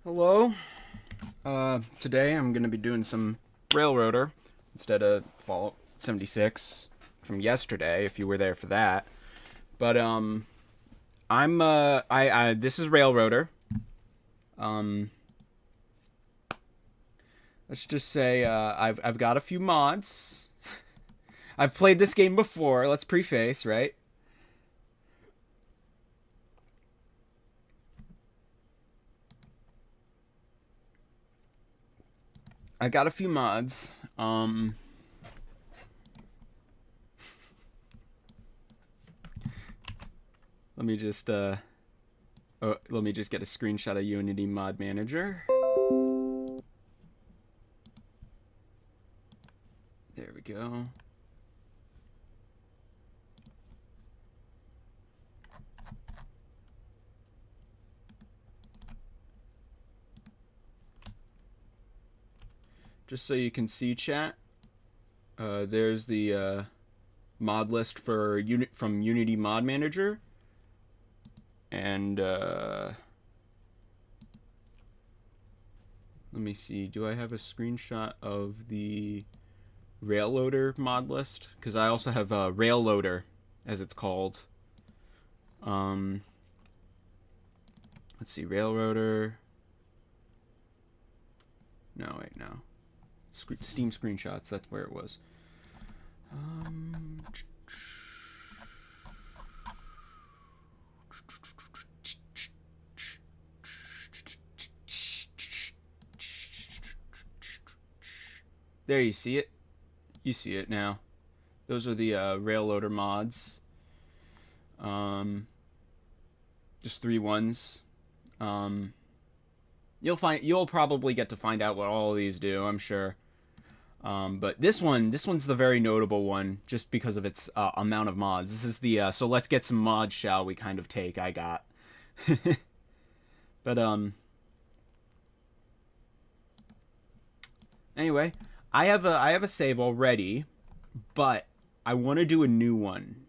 Hello. Today I'm gonna be doing some Railroader instead of Fallout 76 from yesterday. If you were there for that, but I this is Railroader. Um, let's just say I've got a few mods. I've played this game before. Let's preface, right? I got a few mods. Let me just let me just get a screenshot of Unity Mod Manager. There we go. Just so you can see, chat. There's the mod list for from Unity Mod Manager, and let me see. Do I have a screenshot of the Railloader mod list? Because I also have Railloader, as it's called. Um, let's see, Railroader. No, wait, no. Steam screenshots. That's where it was. There, you see it. You see it now. Those are the Railloader mods. Just 3 ones. You'll probably get to find out what all of these do, I'm sure. But this one's the very notable one, just because of its amount of mods. This is the so let's get some mods, shall we? Kind of take I got. But anyway, I have a save already, but I want to do a new one.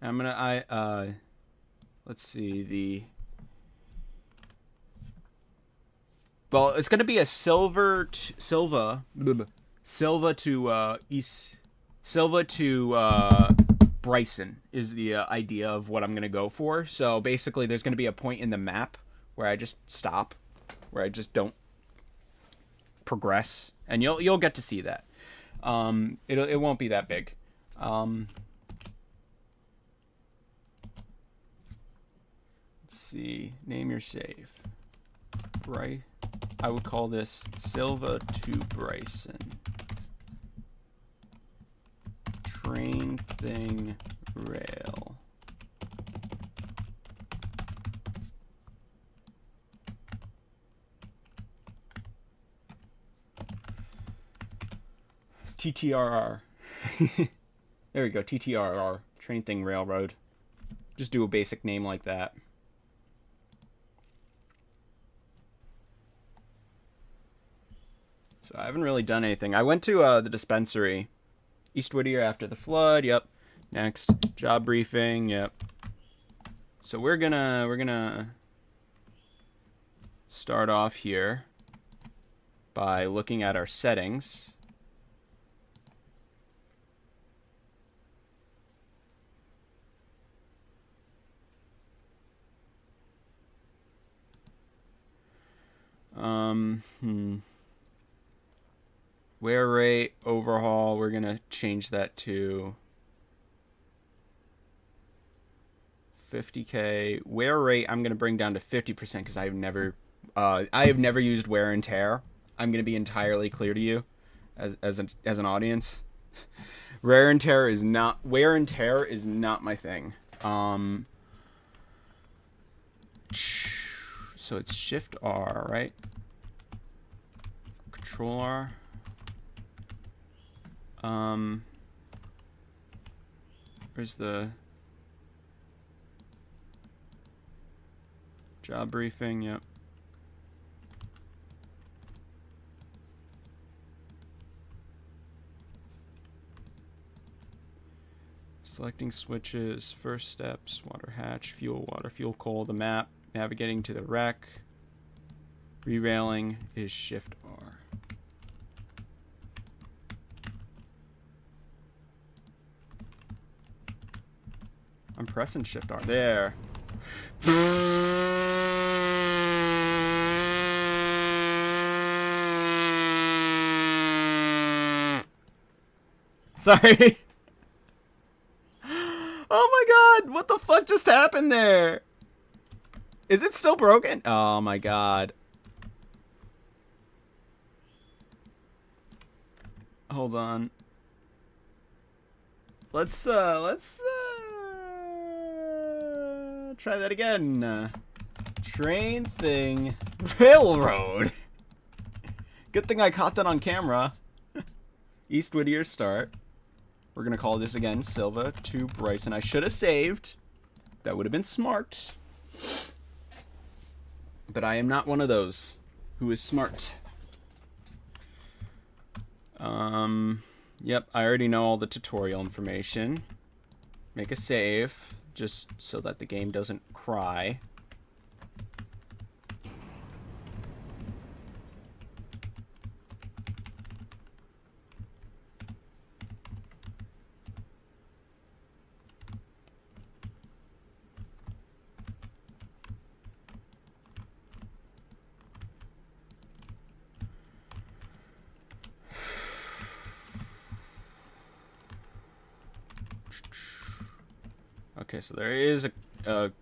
Let's see the. Well, it's gonna be a Silva to Bryson is the idea of what I'm gonna go for. So basically, there's gonna be a point in the map where I just stop, where I just don't progress, and you'll get to see that. It won't be that big. Let's see. Name your save. Right. I would call this Silva to Bryson. Train thing rail. TTRR. There we go, TTRR. Train thing railroad. Just do a basic name like that. So I haven't really done anything. I went to the dispensary. East Whittier after the flood. Yep. Next. Job briefing. Yep. So we're gonna start off here by looking at our settings. Wear rate, overhaul, we're gonna change that to 50K. Wear rate, I'm gonna bring down to 50% because I have never used wear and tear. I'm gonna be entirely clear to you, as an audience. Wear and tear is not my thing. So it's Shift R, right? Control R. Where's the job briefing? Yep. Selecting switches, first steps, water hatch, fuel, water, fuel, coal, the map. Navigating to the wreck. Rerailing is Shift R. I'm pressing Shift R. There. Sorry. Oh my god, what the fuck just happened there? Is it still broken? Oh my god. Hold on. Let's try that again. Train thing. Railroad. Good thing I caught that on camera. East Whittier start. We're gonna call this again Silva to Bryson. I should have saved. That would have been smart. But I am not one of those who is smart. Yep, I already know all the tutorial information. Make a save, just so that the game doesn't cry. Okay, so there is a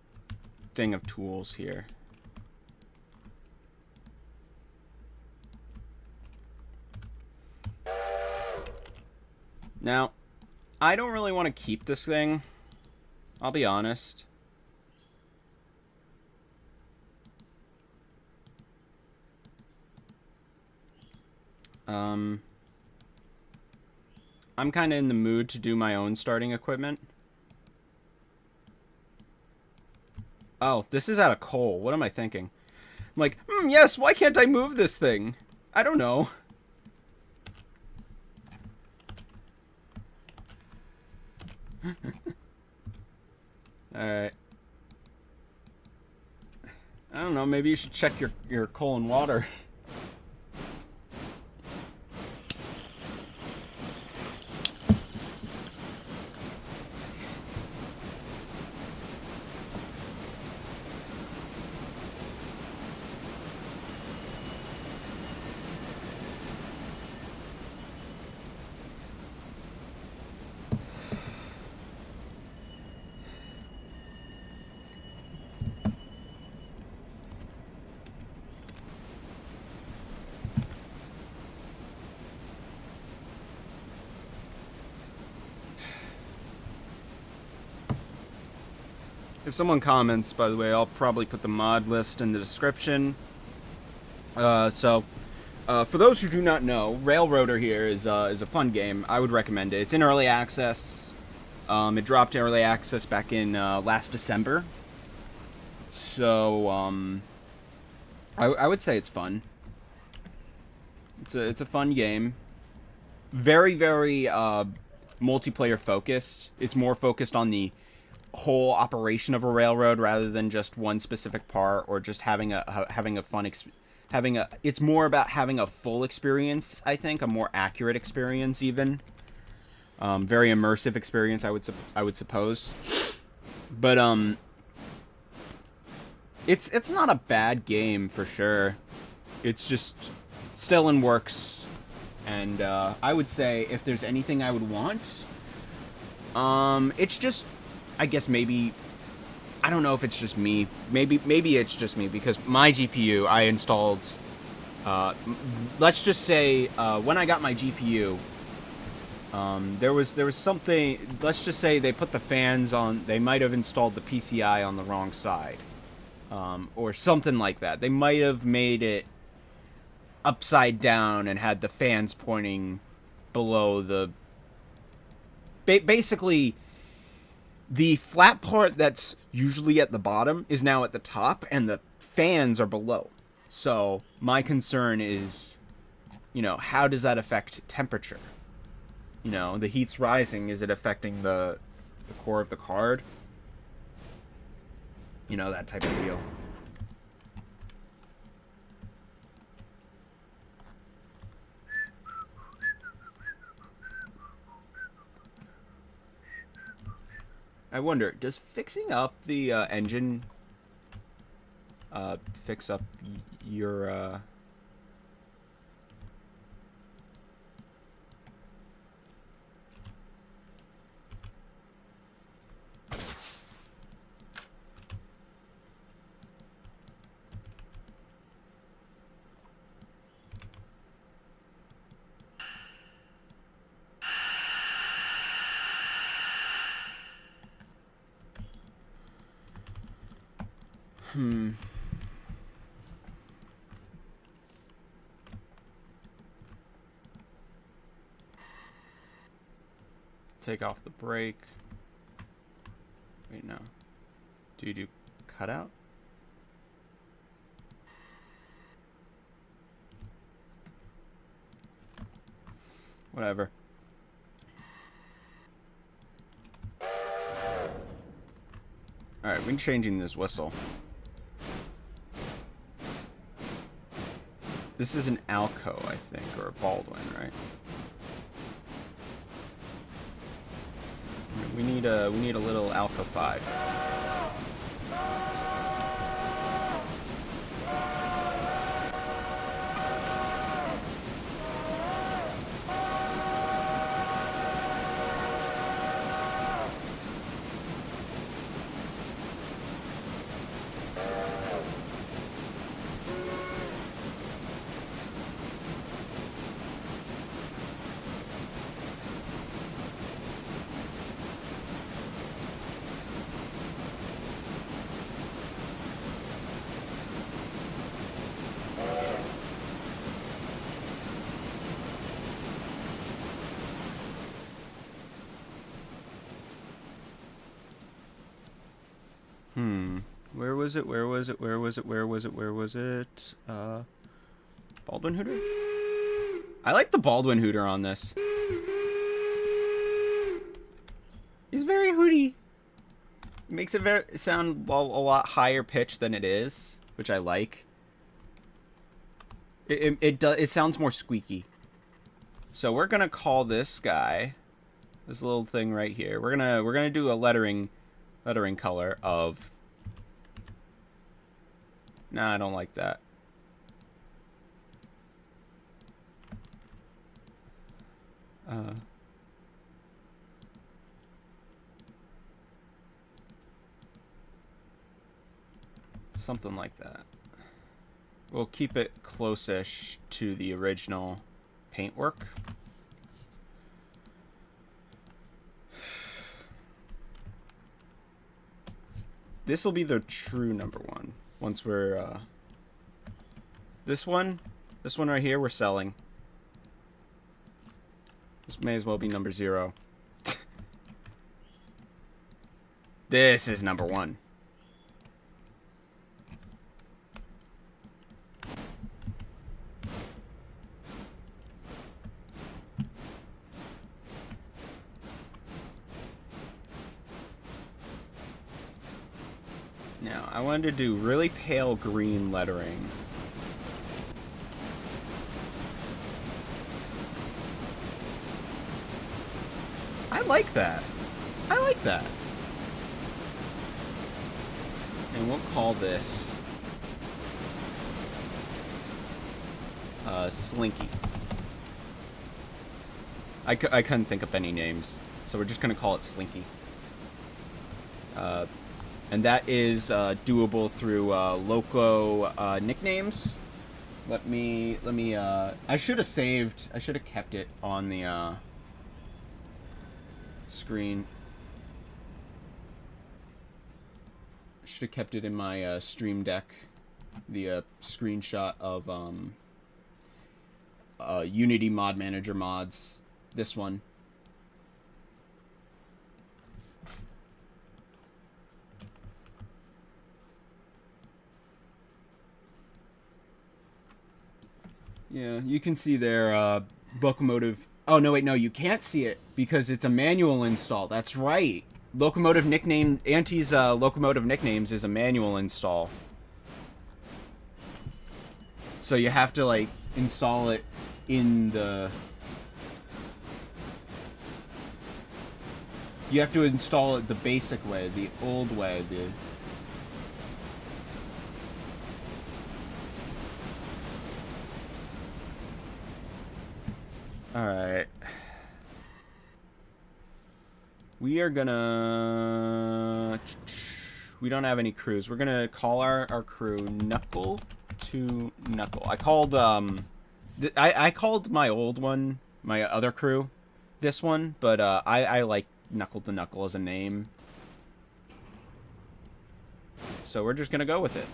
thing of tools here. Now, I don't really want to keep this thing. I'll be honest. I'm kind of in the mood to do my own starting equipment. Oh, this is out of coal. What am I thinking? I'm like, yes, why can't I move this thing? I don't know. Alright. I don't know, maybe you should check your coal and water. If someone comments, by the way, I'll probably put the mod list in the description. For those who do not know, Railroader here is a fun game. I would recommend it. It's in early access. It dropped early access back in last December. So I would say it's fun. It's a fun game. Very, very multiplayer focused. It's more focused on the whole operation of a railroad rather than just one specific part or just having a fun it's more about having a full experience, I think, a more accurate experience even. Very immersive experience, I would suppose. But it's not a bad game for sure. It's just still in works, and I would say if there's anything I would want, it's just, I guess maybe, I don't know if it's just me. Maybe it's just me because my GPU I installed. Let's just say when I got my GPU, there was something. Let's just say they put the fans on. They might have installed the PCI on the wrong side, or something like that. They might have made it upside down and had the fans pointing below the. Basically, the flat part that's usually at the bottom is now at the top, and the fans are below. So my concern is, how does that affect temperature? The heat's rising. Is it affecting the core of the card? That type of deal. I wonder, does fixing up the engine fix up your take off the brake. Wait, no. Do you do cutout? Whatever. Alright, we're changing this whistle. This is an Alco, I think, or a Baldwin, right? We need a little Alco 5. Where was it? Where was it? Where was it? Where was it? Where was it? Baldwin Hooter? I like the Baldwin Hooter on this. He's very hooty. Makes it sound a lot higher pitched than it is, which I like. It sounds more squeaky. So we're gonna call this guy, this little thing right here. We're gonna do a lettering color of. Nah, I don't like that. Something like that. We'll keep it close-ish to the original paintwork. This will be the true number 1. Once we're, this one right here, we're selling. This may as well be number 0. This is number 1. Now, I wanted to do really pale green lettering. I like that. I like that. And we'll call this Slinky. I couldn't think of any names, so we're just gonna call it Slinky. And that is doable through loco nicknames. Let me I should have kept it on the screen. I should have kept it in my Stream Deck, the screenshot of Unity Mod Manager mods. This one. Yeah, you can see their locomotive. Oh, no, wait, no, you can't see it because it's a manual install. That's right. Locomotive nickname, Auntie's locomotive nicknames is a manual install. So you have to, like, install it in the... You have to install it the basic way, the old way, the... Alright. We are gonna... We don't have any crews. We're gonna call our crew Knuckle to Knuckle. I called, I called my old one, my other crew, this one, but, I like Knuckle to Knuckle as a name. So we're just gonna go with it.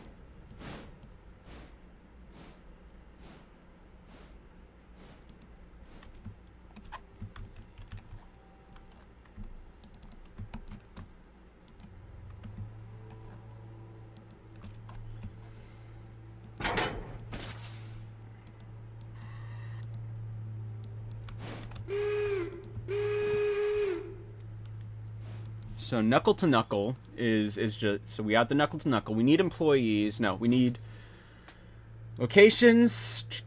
So Knuckle to Knuckle is just, so we got the Knuckle to Knuckle. We need employees. No, we need locations.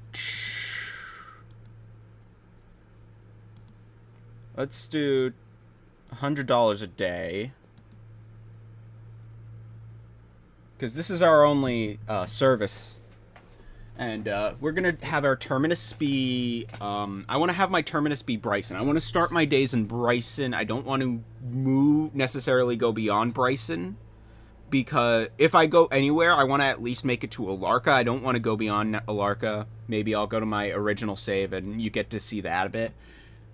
Let's do $100 a day, because this is our only service. And we're going to have our terminus be... I want to have my terminus be Bryson. I want to start my days in Bryson. I don't want to necessarily go beyond Bryson. Because if I go anywhere, I want to at least make it to Alarka. I don't want to go beyond Alarka. Maybe I'll go to my original save and you get to see that a bit.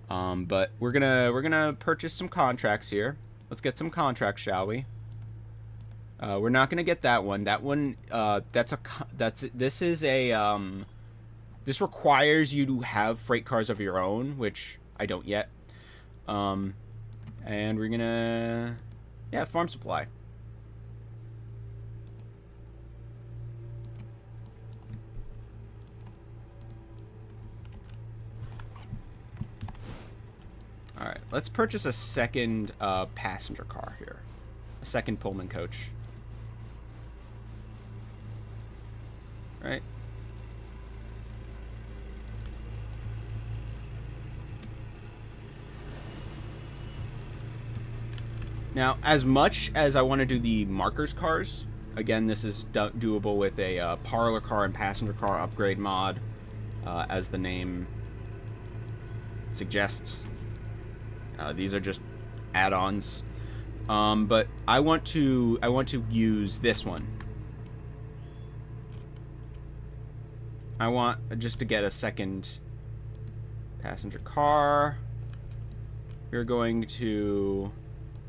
But we're gonna purchase some contracts here. Let's get some contracts, shall we? We're not gonna get that one. That one, this requires you to have freight cars of your own, which I don't yet. And we're gonna, yeah, farm supply. All right, let's purchase a second passenger car here, a second Pullman coach. Right. Now, as much as I want to do the markers cars, again, this is doable with a parlor car and passenger car upgrade mod, as the name suggests. These are just add-ons, but I want to use this one. I want just to get a second passenger car. We're going to,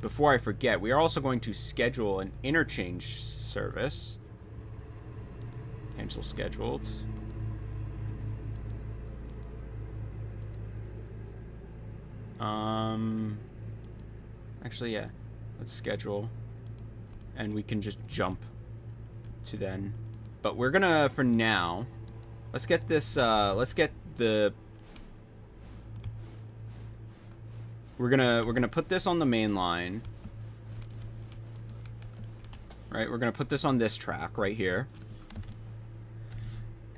before I forget, we are also going to schedule an interchange service. Cancel scheduled. Actually, yeah. Let's schedule. And we can just jump to then. But we're gonna, for now, let's get this, let's get the... We're gonna put this on the main line. Right, we're gonna put this on this track right here.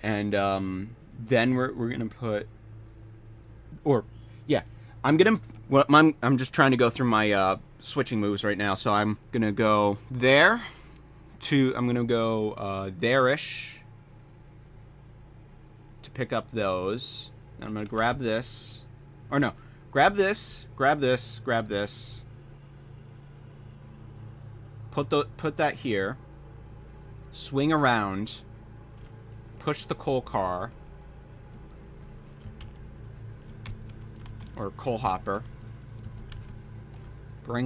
And, then we're gonna put... Or, yeah. I'm just trying to go through my switching moves right now, so I'm gonna go there to, I'm gonna go there-ish to pick up those. And I'm gonna grab this, or no, grab this, grab this, grab this. Put that here. Swing around. Push the coal car. Or coal hopper. Bring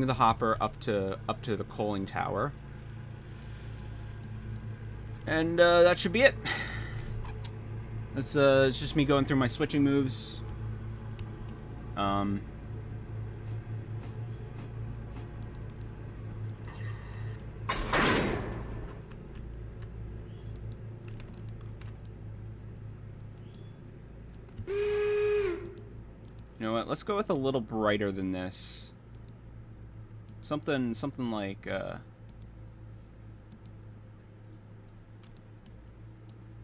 the hopper up to the coaling tower. And that should be it. It's just me going through my switching moves. You know what? Let's go with a little brighter than this. Something like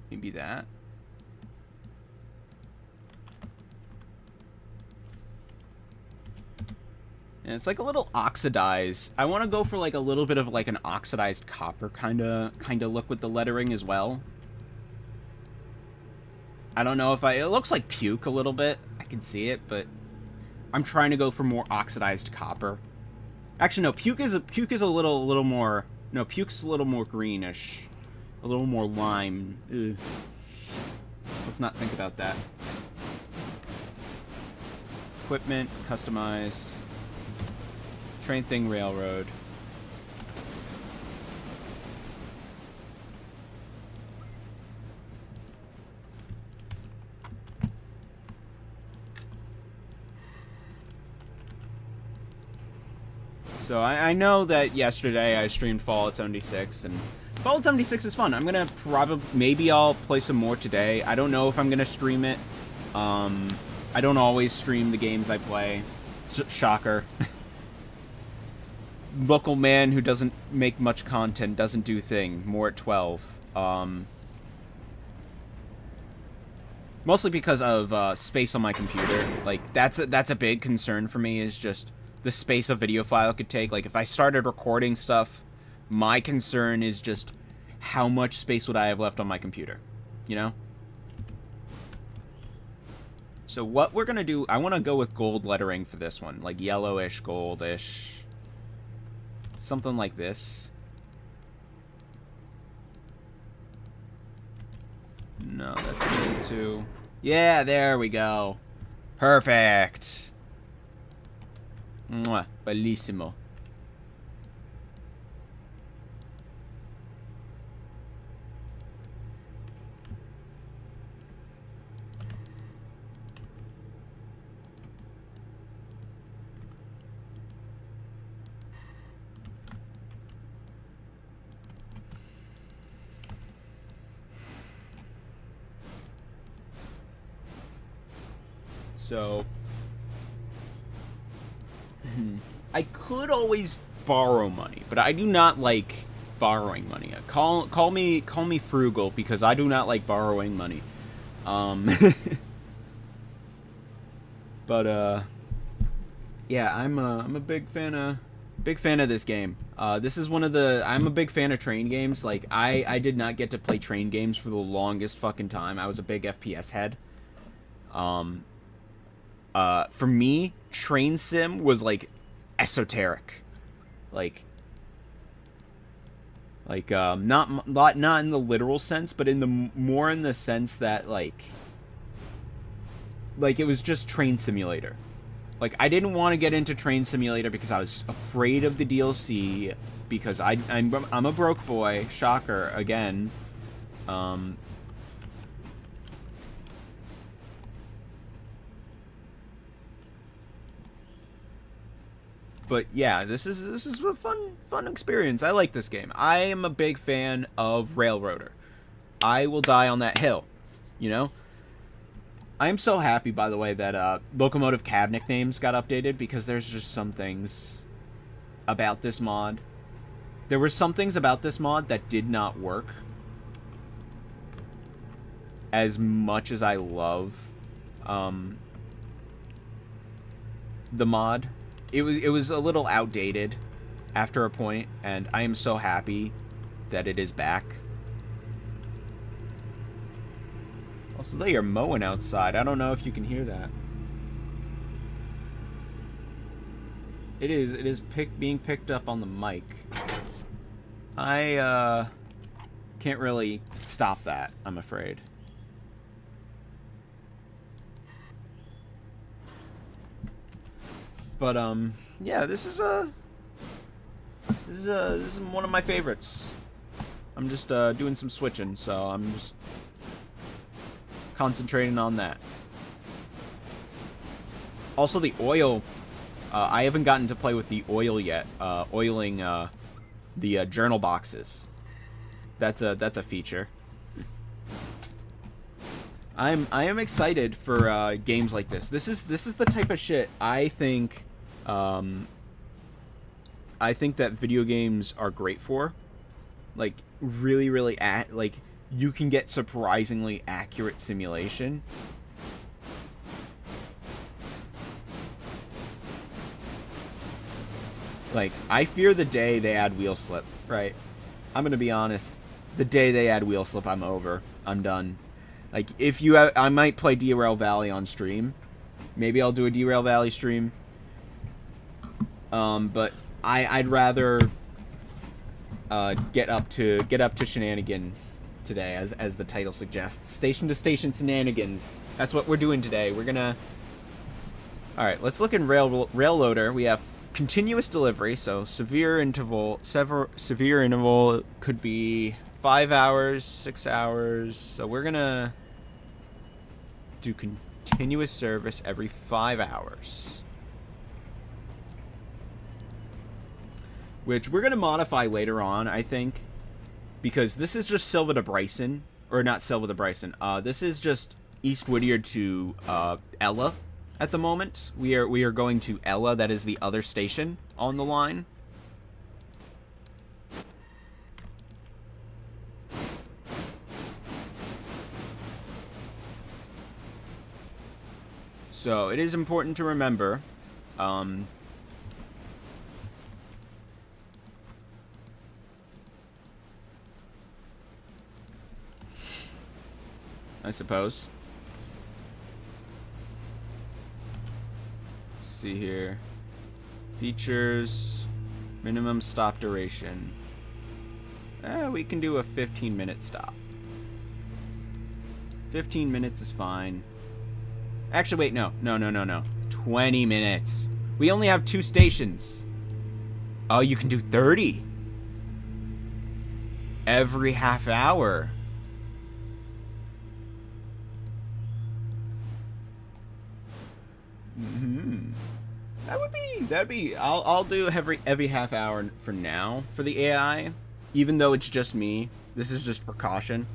maybe that. And it's like a little oxidized. I want to go for like a little bit of like an oxidized copper kind of look with the lettering as well. I don't know if it looks like puke a little bit. I can see it, but I'm trying to go for more oxidized copper. Actually, no, puke is a little more. No, puke's a little more greenish, a little more lime. Ugh. Let's not think about that. Equipment, customize, train thing, railroad. So I know that yesterday I streamed Fallout 76, and Fallout 76 is fun. I'm gonna maybe I'll play some more today. I don't know if I'm gonna stream it. I don't always stream the games I play. Shocker. Local man who doesn't make much content, doesn't do thing. More at 12. Mostly because of space on my computer. Like that's a big concern for me, is just the space a video file could take. Like if I started recording stuff, my concern is just how much space would I have left on my computer, you know? So what we're gonna do, I want to go with gold lettering for this one, like yellowish, goldish, something like this. No, that's a little too. Yeah, there we go. Perfect. Mwah, bellissimo. So I could always borrow money, but I do not like borrowing money. Call me frugal, because I do not like borrowing money. But yeah, I'm a big fan of this game. This is one of the. I'm a big fan of train games. Like I did not get to play train games for the longest fucking time. I was a big FPS head. For me, train sim was like esoteric, like not in the literal sense, but in the more in the sense that like it was just train simulator. Like I didn't want to get into train simulator because I was afraid of the DLC, because I'm a broke boy. Shocker again. But yeah, this is a fun experience. I like this game. I am a big fan of Railroader. I will die on that hill, you know? I am so happy, by the way, that locomotive cab nicknames got updated, because there's just some things about this mod. There were some things about this mod that did not work. As much as I love the mod, it was a little outdated after a point, and I am so happy that it is back. Also, they are mowing outside. I don't know if you can hear that. It is being picked up on the mic. I can't really stop that, I'm afraid. But yeah, this is one of my favorites. I'm just doing some switching, so I'm just concentrating on that. Also, the oil. I haven't gotten to play with the oil yet. Oiling the journal boxes. That's a feature. I am excited for games like this. This is the type of shit I think that video games are great for. Like really like you can get surprisingly accurate simulation. Like, I fear the day they add wheel slip, right? I'm gonna be honest. The day they add wheel slip, I'm over. I'm done. Like, if you have, I might play Derail Valley on stream. Maybe I'll do a Derail Valley stream. But I'd rather get up to Shennanagins today, as the title suggests. Station to station shenanigans. That's what we're doing today. We're gonna. All right, let's look in rail loader. We have continuous delivery, so severe interval could be 5 hours, 6 hours. So we're gonna do continuous service every 5 hours, which we're gonna modify later on, I think, because this is just Silva to Bryson, or not Silva to Bryson. This is just East Whittier to Ella. At the moment, we are going to Ella. That is the other station on the line. So it is important to remember. I suppose. See here, features, minimum stop duration. We can do a 15-minute stop. 15 minutes is fine. Actually, wait, no. 20 minutes. We only have 2 stations. Oh, you can do 30 every half hour. That'd be. I'll do every half hour for now for the AI, even though it's just me. This is just precaution.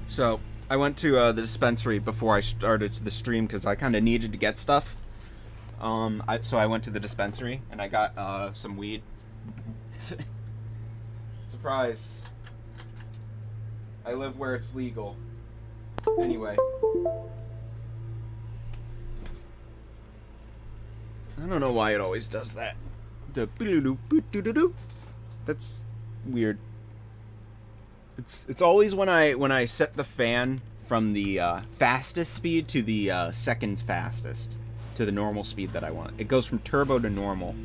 So, I went to the dispensary before I started the stream because I kind of needed to get stuff. So I went to the dispensary and I got some weed. Surprise. I live where it's legal. Anyway. I don't know why it always does that. That's weird. It's always when I set the fan from the fastest speed to the second fastest to the normal speed that I want. It goes from turbo to normal.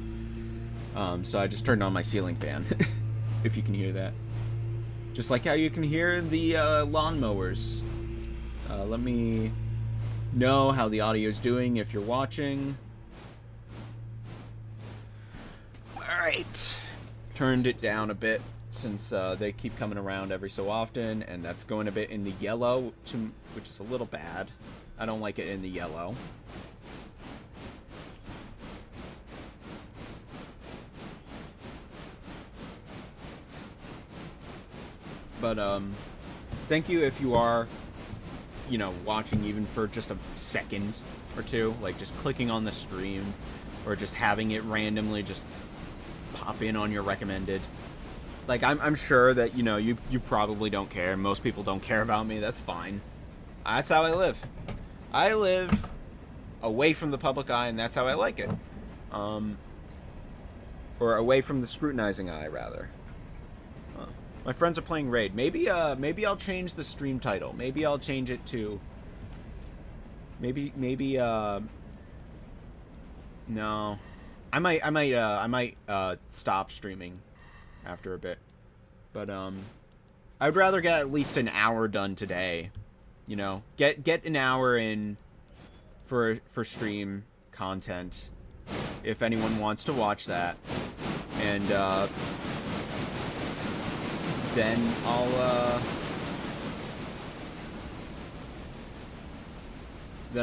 So I just turned on my ceiling fan. If you can hear that. Just like how you can hear the lawnmowers. Let me know how the audio is doing if you're watching. Alright. Turned it down a bit, since they keep coming around every so often, and that's going a bit in the yellow, which is a little bad. I don't like it in the yellow. But thank you if you are, watching even for just a second or two, like just clicking on the stream, or just having it randomly just pop in on your recommended. Like, I'm sure that, you probably don't care. Most people don't care about me. That's fine. That's how I live. I live away from the public eye, and that's how I like it. Or away from the scrutinizing eye, rather. My friends are playing Raid. Maybe I'll change the stream title. Maybe I'll change it to... Maybe, no. I might stop streaming after a bit, but I'd rather get at least an hour done today. Get an hour in for stream content if anyone wants to watch that, and then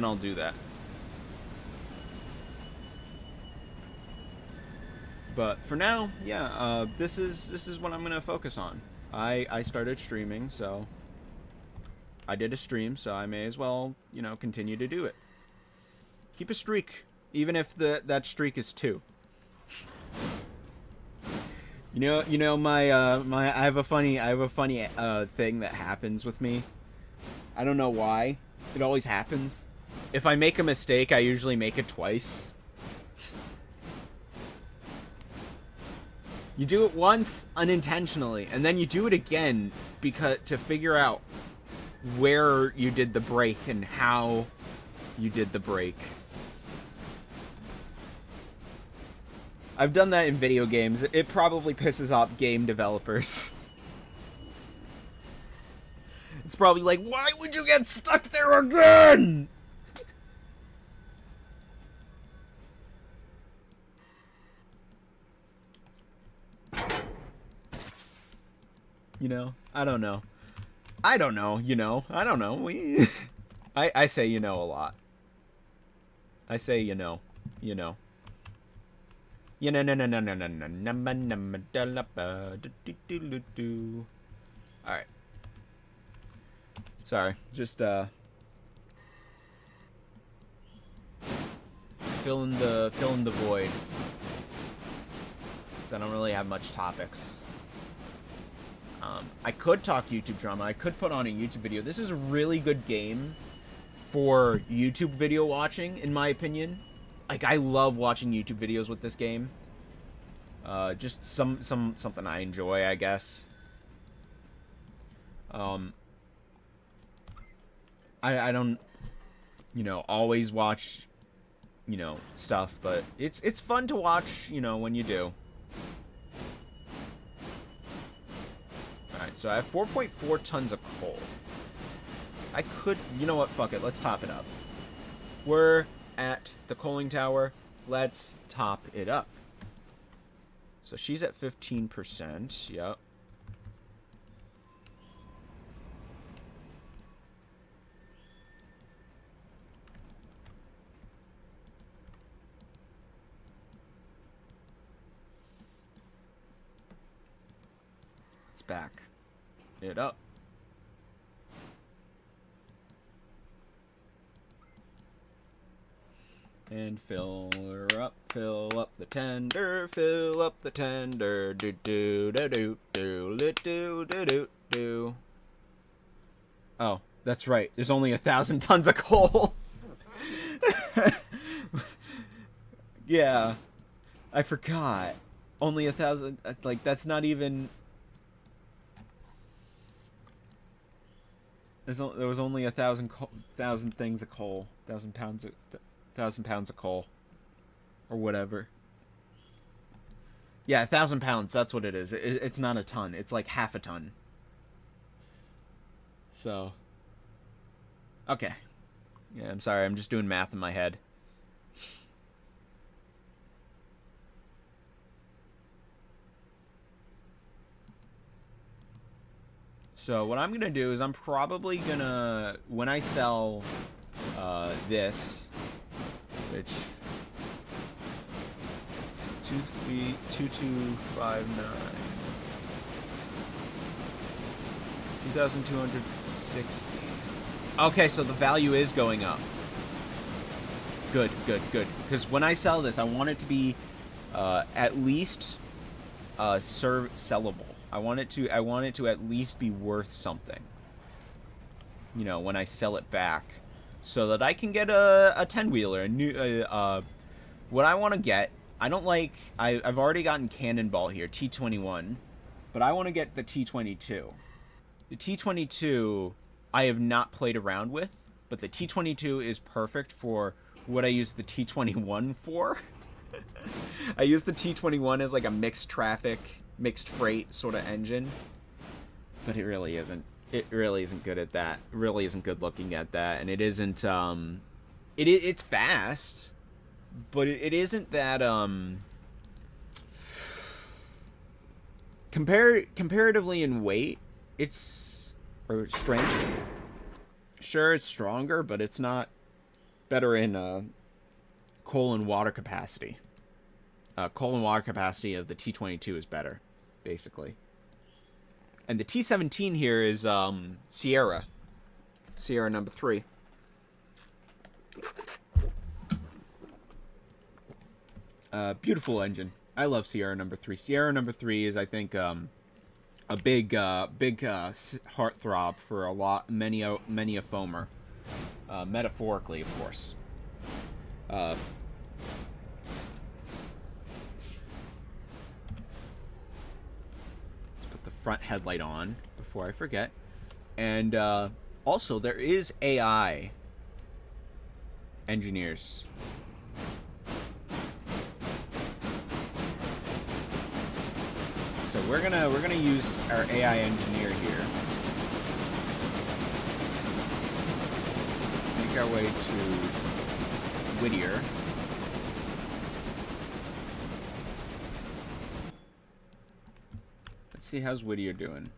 I'll do that. But for now, yeah, this is what I'm gonna focus on. I started streaming, so I did a stream, so I may as well, you know, continue to do it. Keep a streak, even if that streak is 2. You know my I have a funny thing that happens with me. I don't know why. It always happens. If I make a mistake, I usually make it twice. You do it once unintentionally, and then you do it again because to figure out where you did the break and how you did the break. I've done that in video games. It probably pisses off game developers. It's probably like, why would you get stuck there again? You know? I don't know. I don't know, you know. I don't know. I say you know a lot. I say you know. You know. You know, no, no, no, no, no, no, no, no, no, no, alright. Sorry, just, fill in the void. Because I don't really have much topics. I could talk YouTube drama. I could put on a YouTube video. This is a really good game for YouTube video watching, in my opinion. Like, I love watching YouTube videos with this game. Just something I enjoy, I guess. I don't, you know, always watch, you know, stuff, but it's fun to watch, you know, when you do. Alright, so I have 4.4 tons of coal. I could, you know what, fuck it, let's top it up. We're at the coaling tower. Let's top it up. So she's at 15%. Yep. Let's back it up. And fill her up, fill up the tender, fill up the tender, do do do do do do do do do do. Oh, that's right. There's only 1,000 tons of coal. Yeah, I forgot. Only 1,000. Like that's not even. There was only 1,000 things of coal, 1,000 pounds of. 1,000 pounds of coal. Or whatever. Yeah, 1,000 pounds, that's what it is. It's not a ton. It's like half a ton. So. Okay. Yeah, I'm sorry. I'm just doing math in my head. So what I'm going to do is I'm probably going to, when I sell this, which 2259 2,260. Okay, so the value is going up. Good, good, good. Because when I sell this, I want it to be at least sellable. I want it to at least be worth something. You know, when I sell it back. So that I can get a 10-wheeler, a new, what I want to get, I don't like, I've already gotten Cannonball here, T21, but I want to get the T22. The T22, I have not played around with, but the T22 is perfect for what I use the T21 for. I use the T21 as like a mixed traffic, mixed freight sort of engine, but it really isn't. It really isn't good at that. It really isn't good looking at that, and it isn't. It's fast, but it isn't that. Comparatively in weight, or strength. Sure, it's stronger, but it's not better in coal and water capacity. coal and water capacity of the T-22 is better, basically. And the T-17 here is Sierra number 3. Beautiful engine. I love Sierra number 3. Sierra number 3 is, I think, a big heartthrob for many a foamer. Metaphorically, of course. Let's put the front headlight on before I forget. And also, there is AI engineers. So we're gonna use our AI engineer here. Make our way to Whittier. Let's see how's Whittier doing.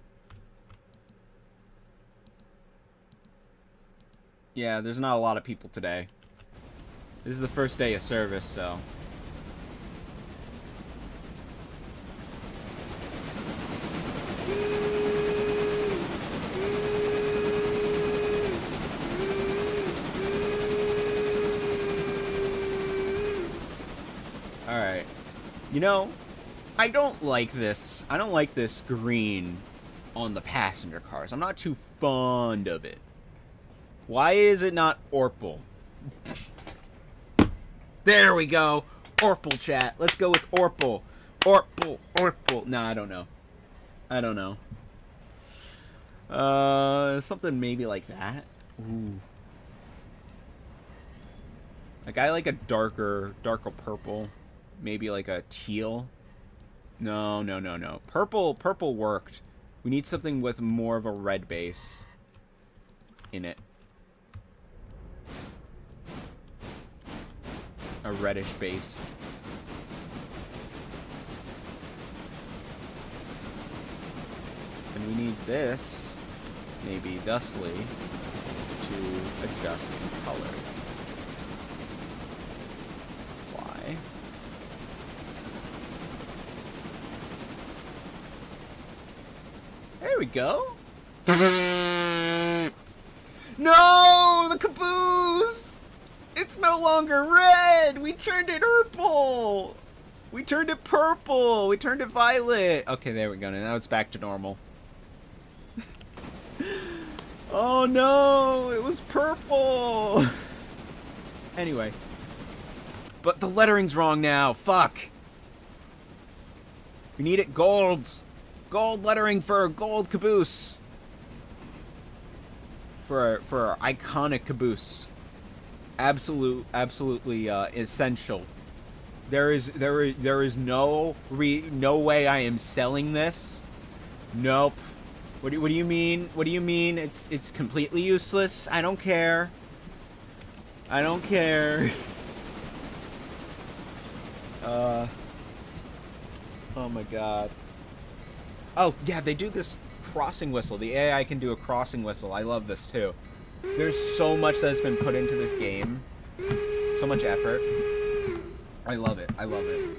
Yeah, there's not a lot of people today. This is the first day of service, so. Alright. You know, I don't like this. I don't like this green on the passenger cars. I'm not too fond of it. Why is it not Orpal? There we go. Orpal, chat. Let's go with Orpal. Orpal. No, I don't know. I don't know. Something maybe like that. Ooh. Like, I like a darker purple. Maybe like a teal. No. Purple worked. We need something with more of a red base in it. A reddish base. And we need this, maybe thusly, to adjust in color. Apply. There we go. No, the caboose! It's no longer red! We turned it purple! We turned it purple! We turned it violet! Okay, there we go. Now it's back to normal. Oh no! It was purple! Anyway. But the lettering's wrong now. Fuck! We need it gold! Gold lettering for a gold caboose! For our iconic caboose. Absolutely essential. There is no way I am selling this. Nope. What do you mean? What do you mean? It's completely useless. I don't care. I don't care. Oh my god. Oh yeah, they do this crossing whistle. The AI can do a crossing whistle. I love this too. There's so much that's been put into this game. So much effort. I love it. I love it.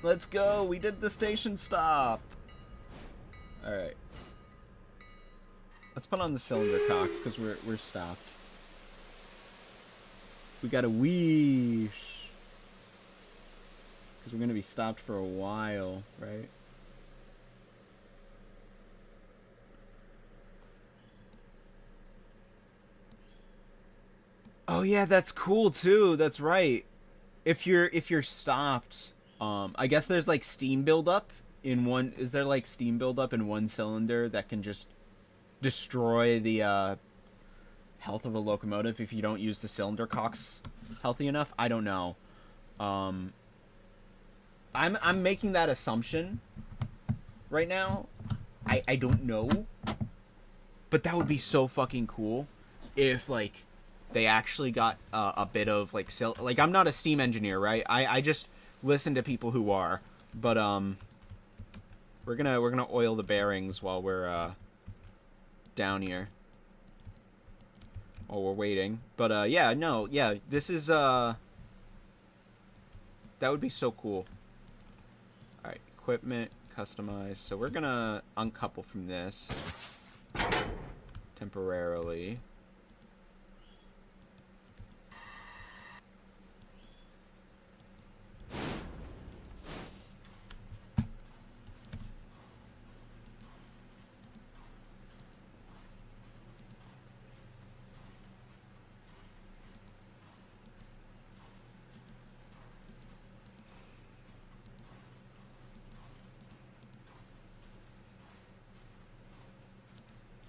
Let's go. We did the station stop. All right. Let's put on the cylinder cocks because we're stopped. We got a wheesh. Because we're going to be stopped for a while, right? Oh yeah, that's cool too. That's right. If you're stopped, I guess there's like steam buildup in one. Is there like steam buildup in one cylinder that can just destroy the health of a locomotive if you don't use the cylinder cocks healthy enough? I don't know. I'm making that assumption right now. I don't know, but that would be so fucking cool if like they actually got a bit of like like I'm not a steam engineer, right? I just listen to people who are, but we're gonna oil the bearings while we're down here. While we're waiting. But yeah, no, yeah, this is that would be so cool. Alright, equipment, customize. So we're gonna uncouple from this temporarily.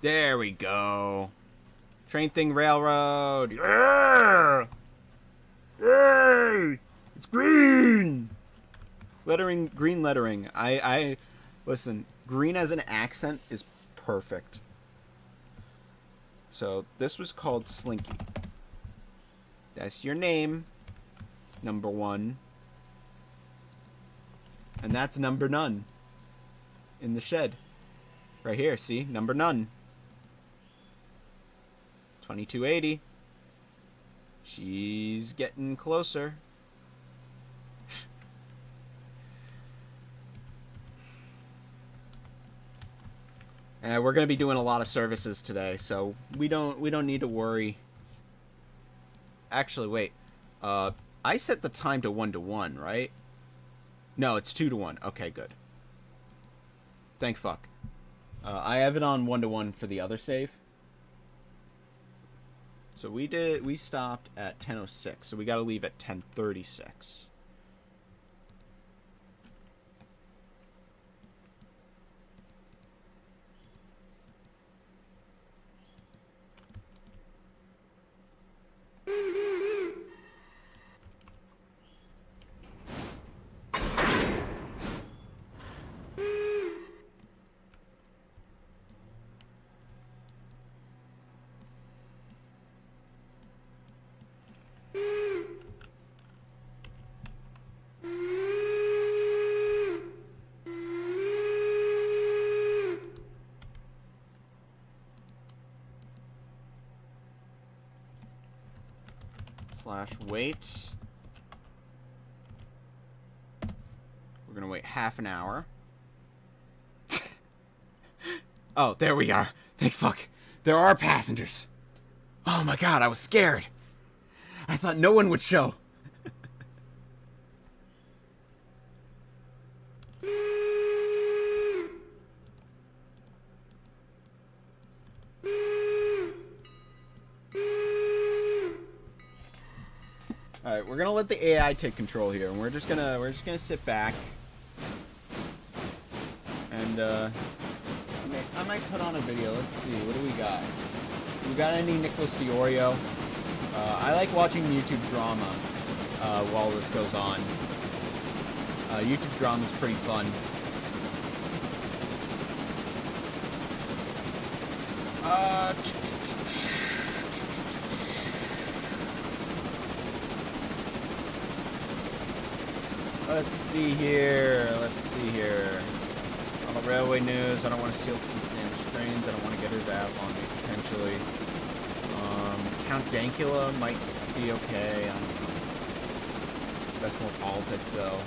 There we go. Train thing railroad. Yeah! Yay! It's green. Lettering, green lettering. I listen. Green as an accent is perfect. So this was called Slinky. That's your name, number 1. And that's number none. In the shed. Right here, see? Number none. 2280. She's getting closer. And we're going to be doing a lot of services today, so we don't need to worry. Actually, wait. I set the time to 1-to-1, right? No, it's 2-to-1. Okay, good. Thank fuck. I have it on 1-to-1 for the other save. So we stopped at 10:06, so we got to leave at 10:36. Wait. We're gonna wait half an hour. Oh, there we are. Thank fuck. There are passengers. Oh my god, I was scared. I thought no one would show. Alright, we're gonna let the AI take control here, and we're just gonna sit back. And I might put on a video. Let's see, what do we got? We got any Nicholas DiOrio? I like watching YouTube drama while this goes on. YouTube drama is pretty fun. Let's see here. On the railway news, I don't want to steal from Sam's trains. I don't want to get his ass on me, potentially. Count Dankula might be okay. I don't know. That's more politics, though.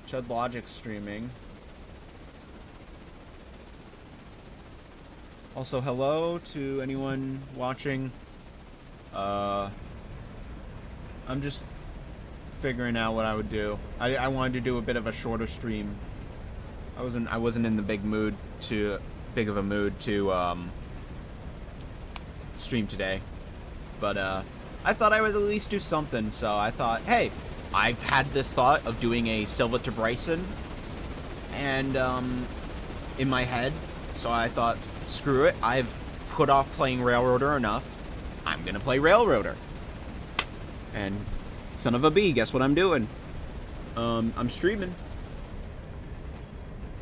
Chud Logic streaming. Also, hello to anyone watching. I'm just figuring out what I would do. I wanted to do a bit of a shorter stream. I wasn't in the big of a mood to stream today. But I thought I would at least do something, so I thought, hey, I've had this thought of doing a Silva to Bryson and in my head, so I thought, screw it, I've put off playing Railroader enough. I'm gonna play Railroader. And son of a bee, guess what I'm doing? I'm streaming,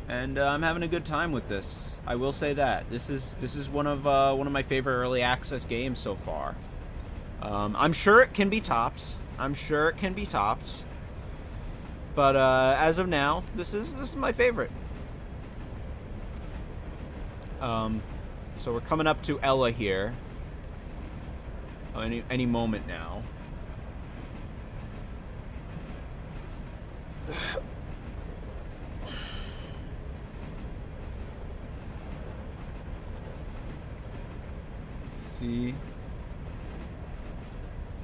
and I'm having a good time with this. I will say that this is one of my favorite early access games so far. I'm sure it can be topped. I'm sure it can be topped. But as of now, this is my favorite. So we're coming up to Ella here. Any moment now. Let's see.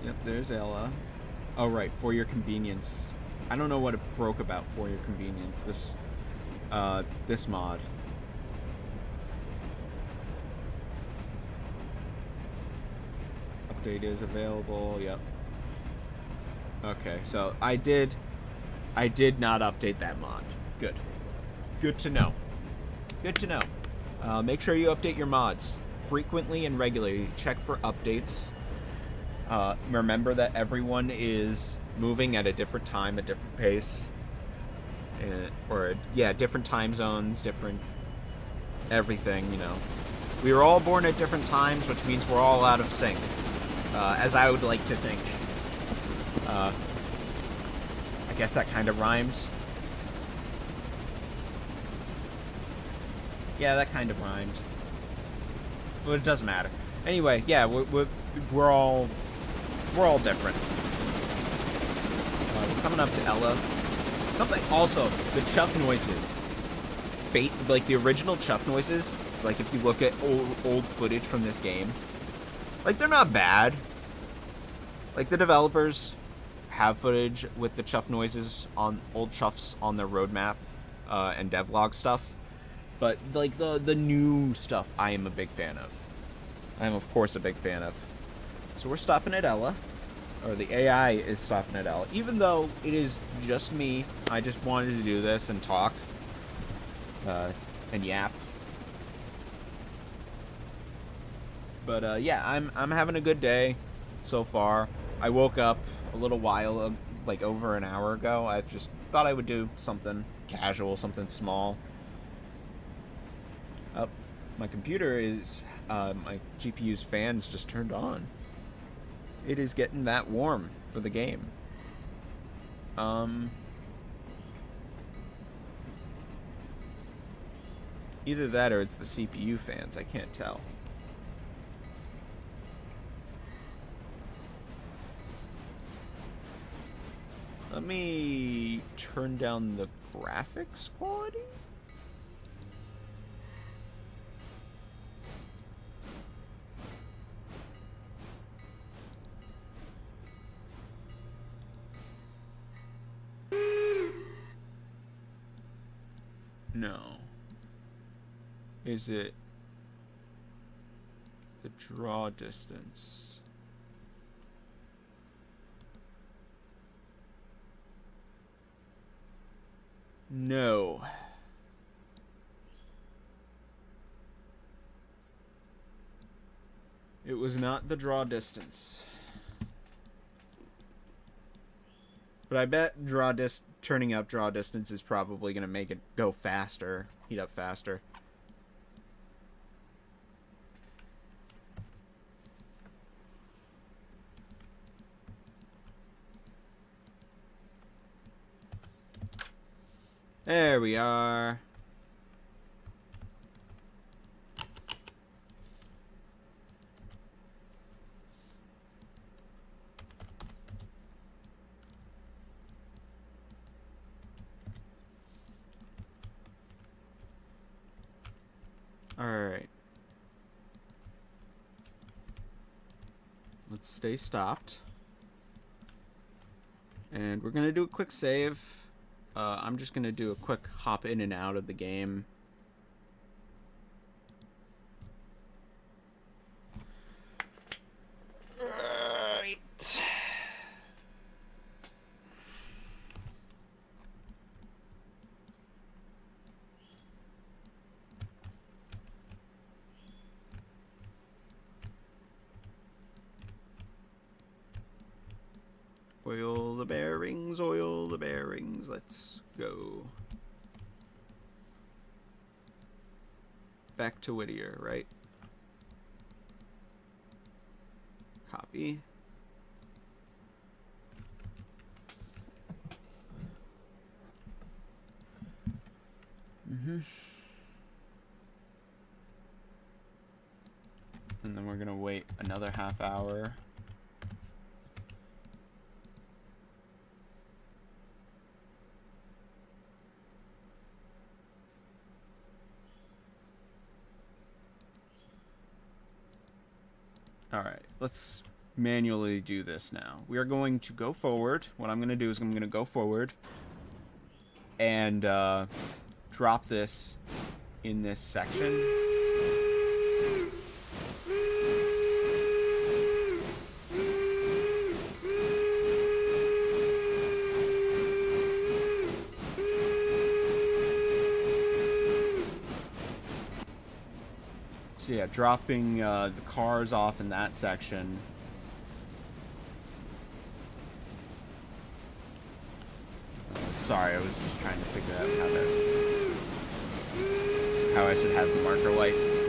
Yep, there's Ella. Oh, right, for your convenience. I don't know what it broke about for your convenience. This mod. Update is available. Yep. Okay, so I did not update that mod. Good. Good to know. Good to know. Make sure you update your mods frequently and regularly. Check for updates. Remember that everyone is moving at a different time, a different pace, different time zones, different everything. You know, we were all born at different times, which means we're all out of sync, as I would like to think. I guess that kind of rhymed. Yeah, that kind of rhymed. But it doesn't matter. Anyway, yeah, we're all different. We're coming up to Ella. Something also, the chuff noises. Like the original chuff noises, like if you look at old footage from this game, like they're not bad. Like the developers have footage with the chuff noises on old chuffs on their roadmap and devlog stuff. But like the new stuff I am a big fan of. I am of course a big fan of. So we're stopping at Ella. Or the AI is stopping at Ella. Even though it is just me, I just wanted to do this and talk. And yap. But yeah, I'm having a good day so far. I woke up a little while, like over an hour ago. I just thought I would do something casual, something small. Oh, my computer is, my GPU's fan's just turned on. It is getting that warm for the game. Either that or it's the CPU fans, I can't tell. Let me turn down the graphics quality. No. Is it the draw distance? No. It was not the draw distance. But I bet turning up draw distance is probably going to make it go faster, heat up faster. There we are. Alright. Let's stay stopped. And we're going to do a quick save. I'm just going to do a quick hop in and out of the game. Alright. Oil the bearings, oil the bearings. Let's go. Back to Whittier, right? Copy. And then we're gonna wait another half hour. Alright, let's manually do this now. We are going to go forward. What I'm going to do is I'm going to go forward and drop this in this section. So yeah, dropping the cars off in that section. Sorry, I was just trying to figure out how I should have the marker lights.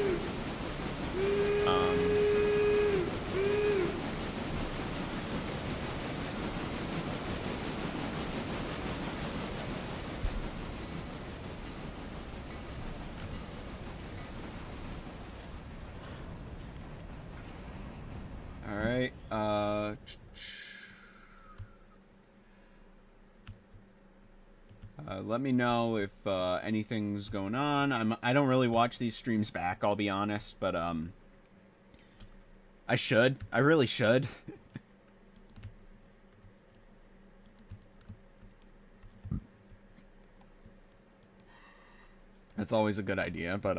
Alright, let me know if anything's going on. I don't really watch these streams back, I'll be honest, but I should. I really should. That's always a good idea, but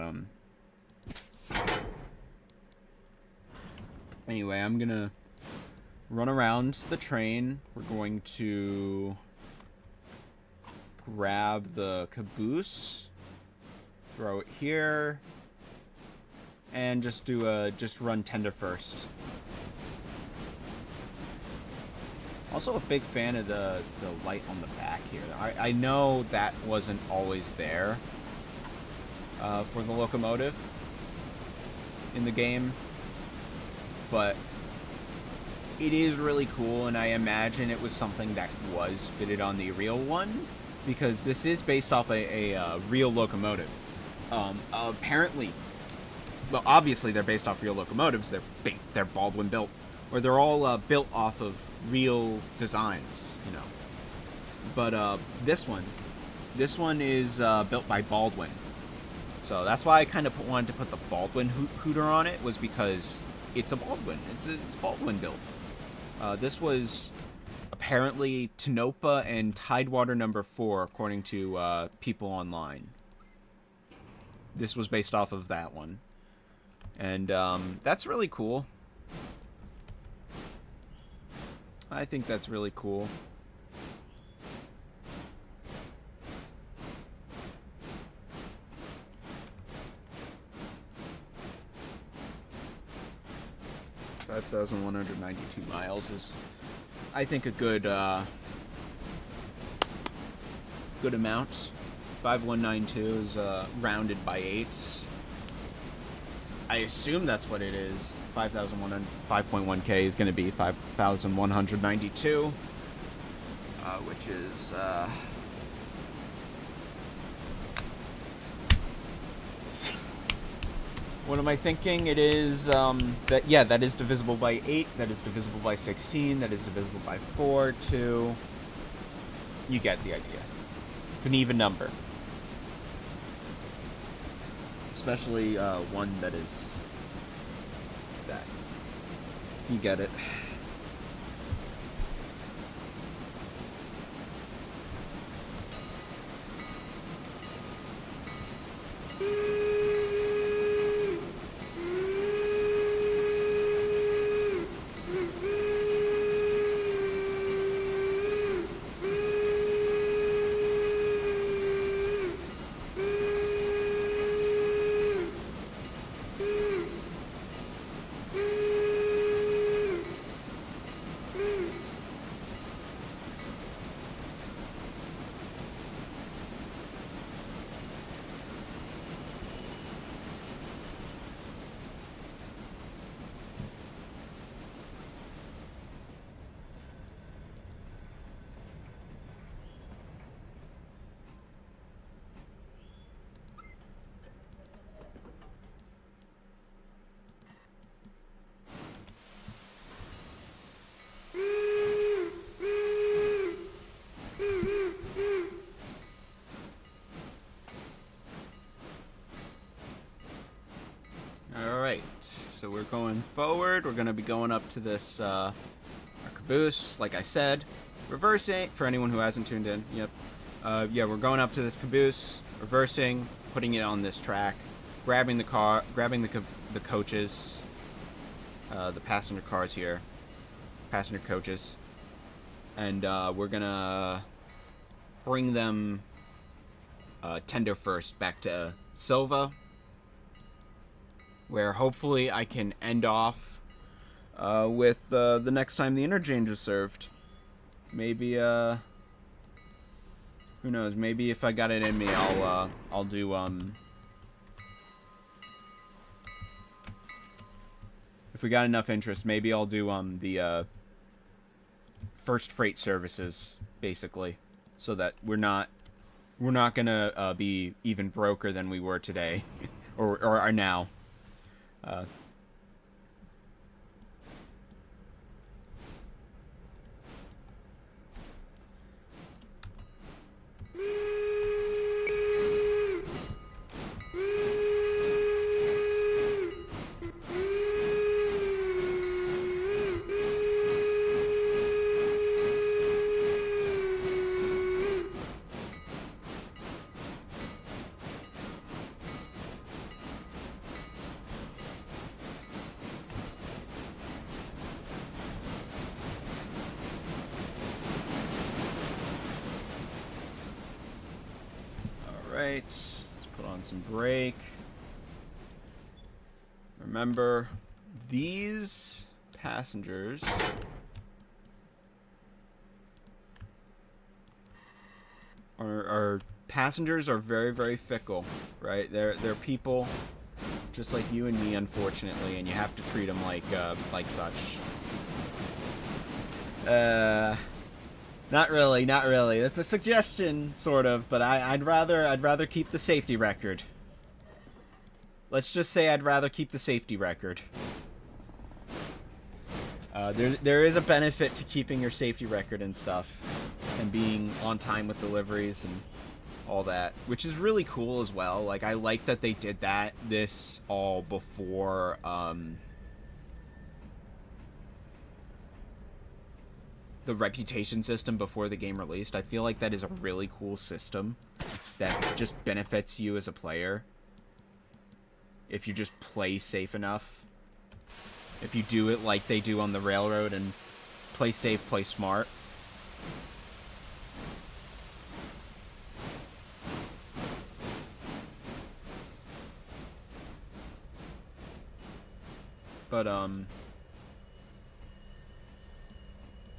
anyway, I'm gonna run around the train. We're going to grab the caboose, throw it here, and just run tender first. Also a big fan of the light on the back here. I know that wasn't always there for the locomotive in the game, but it is really cool, and I imagine it was something that was fitted on the real one, because this is based off a real locomotive. Apparently, well, obviously they're based off real locomotives. They're Baldwin built, or they're all built off of real designs, you know. But this one is built by Baldwin, so that's why I kind of wanted to put the Baldwin hooter on it, was because it's a Baldwin. It's Baldwin built. This was apparently Tonopah and Tidewater number 4, according to people online. This was based off of that one. And that's really cool. I think that's really cool. $5,192 miles is, I think, a good good amount. 5192 is rounded by 8s. I assume that's what it is. 5.1K is going to be 5,192, which is what am I thinking? It is that is divisible by 8, that is divisible by 16, that is divisible by 4, 2. You get the idea. It's an even number. Especially one that is that. You get it. we're going forward. We're going to be going up to this our caboose, like I said. Reversing, for anyone who hasn't tuned in. Yep. Yeah, we're going up to this caboose, reversing, putting it on this track, grabbing the car, grabbing the coaches, the passenger cars here, passenger coaches, and we're gonna bring them tender first back to Silva, where hopefully I can end off with the next time the interchange is served. Maybe who knows? Maybe if I got it in me, I'll do if we got enough interest, maybe I'll do the first freight services, basically, so that we're not gonna be even broker than we were today, or are now. Alright, let's put on some brake. Remember, these passengers are very, very fickle, right? They're people just like you and me, unfortunately, and you have to treat them like such. Not really. That's a suggestion, sort of, but I'd rather keep the safety record. Let's just say I'd rather keep the safety record. There is a benefit to keeping your safety record and stuff, and being on time with deliveries and all that, which is really cool as well. Like, I like that they did this all before the reputation system before the game released. I feel like that is a really cool system that just benefits you as a player if you just play safe enough. If you do it like they do on the railroad and play safe, play smart. But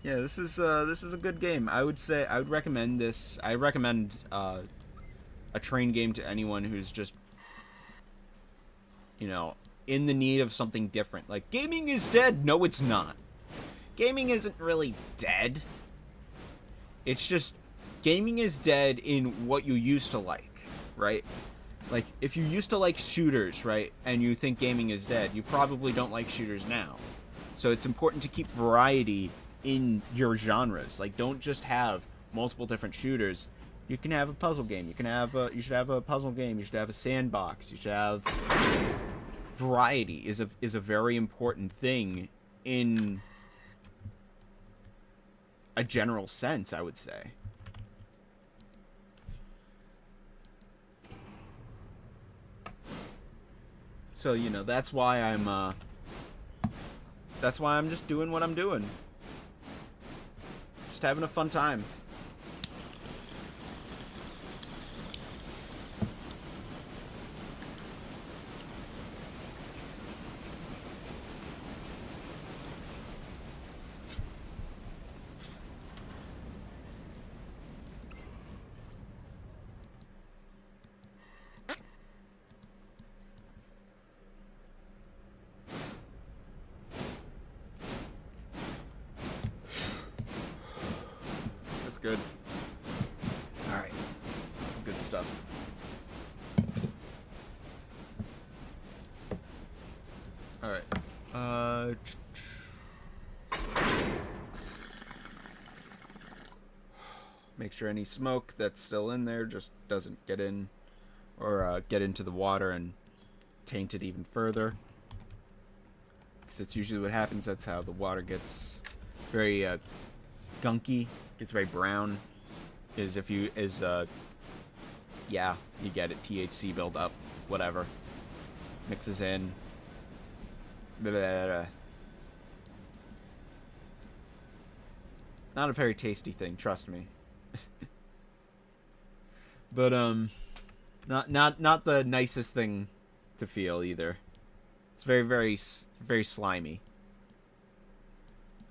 yeah, this is a good game. I would recommend this. I recommend a train game to anyone who's just, you know, in the need of something different. Like, gaming is dead. No, it's not. Gaming isn't really dead. It's just gaming is dead in what you used to like, right? Like, if you used to like shooters, right, and you think gaming is dead, you probably don't like shooters now. So it's important to keep variety in your genres. Like, don't just have multiple different shooters. You can have a puzzle game. You should have a puzzle game. You should have a sandbox. You should have variety. Is a very important thing in a general sense, I would say. So, you know, that's why I'm just doing what I'm doing. Just having a fun time. Good. Alright. Good stuff. Alright. Make sure any smoke that's still in there just doesn't get in, or get into the water and taint it even further. because that's usually what happens. That's how the water gets very gunky, gets very brown. Is if you yeah, you get it. THC buildup, whatever, mixes in. Blah, blah, blah, blah. Not a very tasty thing, trust me. But not the nicest thing to feel either. It's very slimy.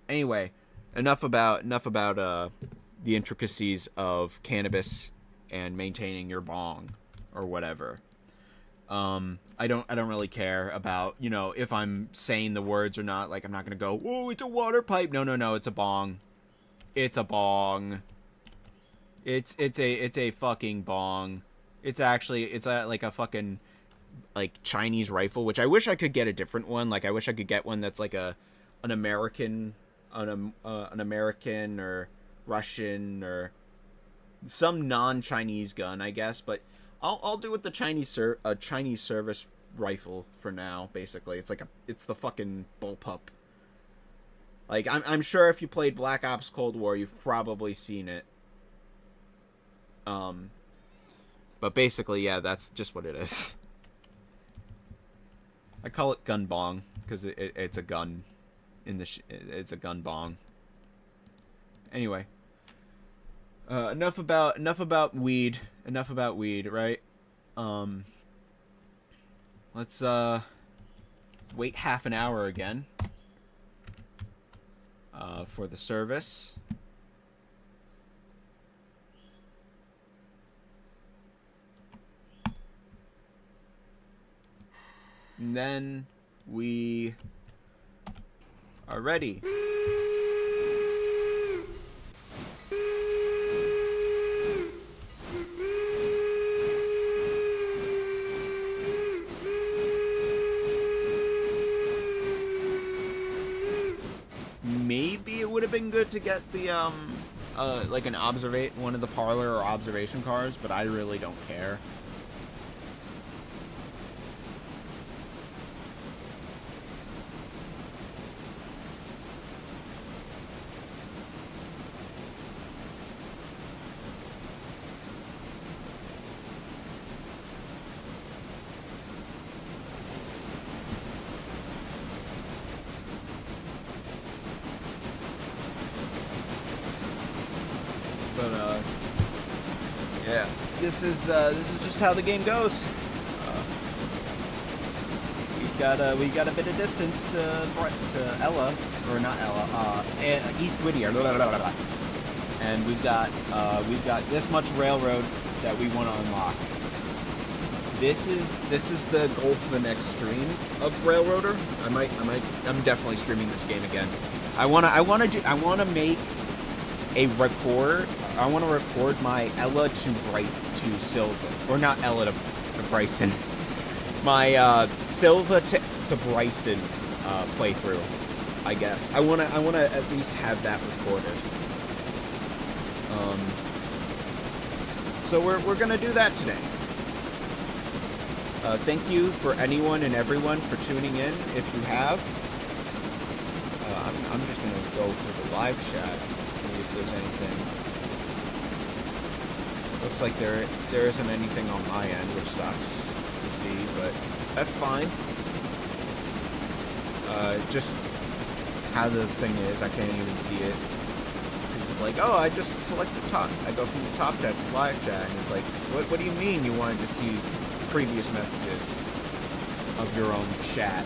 Anyway, enough about the intricacies of cannabis and maintaining your bong or whatever. I don't really care about, you know, if I'm saying the words or not. Like, I'm not gonna go, "Oh, it's a water pipe." No, it's a bong. It's a bong. It's a fucking bong. It's like a fucking like Chinese rifle, which I wish I could get a different one. Like, I wish I could get one that's like an American or Russian or some non-Chinese gun, I guess. But I'll do with the Chinese service rifle for now. Basically, it's the fucking bullpup. Like, I'm sure if you played Black Ops Cold War, you've probably seen it. But basically, yeah, that's just what it is. I call it gun bong because it's a gun it's a gun bong. Anyway, enough about weed. Enough about weed, right? Let's wait half an hour again for the service. And then we are ready. Maybe it would have been good to get the like one of the parlor or observation cars, but I really don't care. Yeah, this is just how the game goes. We've got a bit of distance to Ella, or not Ella, East Whittier, and we've got this much railroad that we want to unlock. This is the goal for the next stream of Railroader. I'm definitely streaming this game again. I want to make a record. I want to record my Ella to Silva, or not Ella to Bryson. My Silva to Bryson playthrough, I guess. I wanna at least have that recorded. So we're gonna do that today. Thank you for anyone and everyone for tuning in. If you have, I'm just gonna go through the live chat and see if there's anything. Looks like there isn't anything on my end, which sucks to see, but that's fine. Just how the thing is, I can't even see it. It's like, oh, I just select the top. I go from the top chat to live chat, and it's like, what do you mean you wanted to see previous messages of your own chat?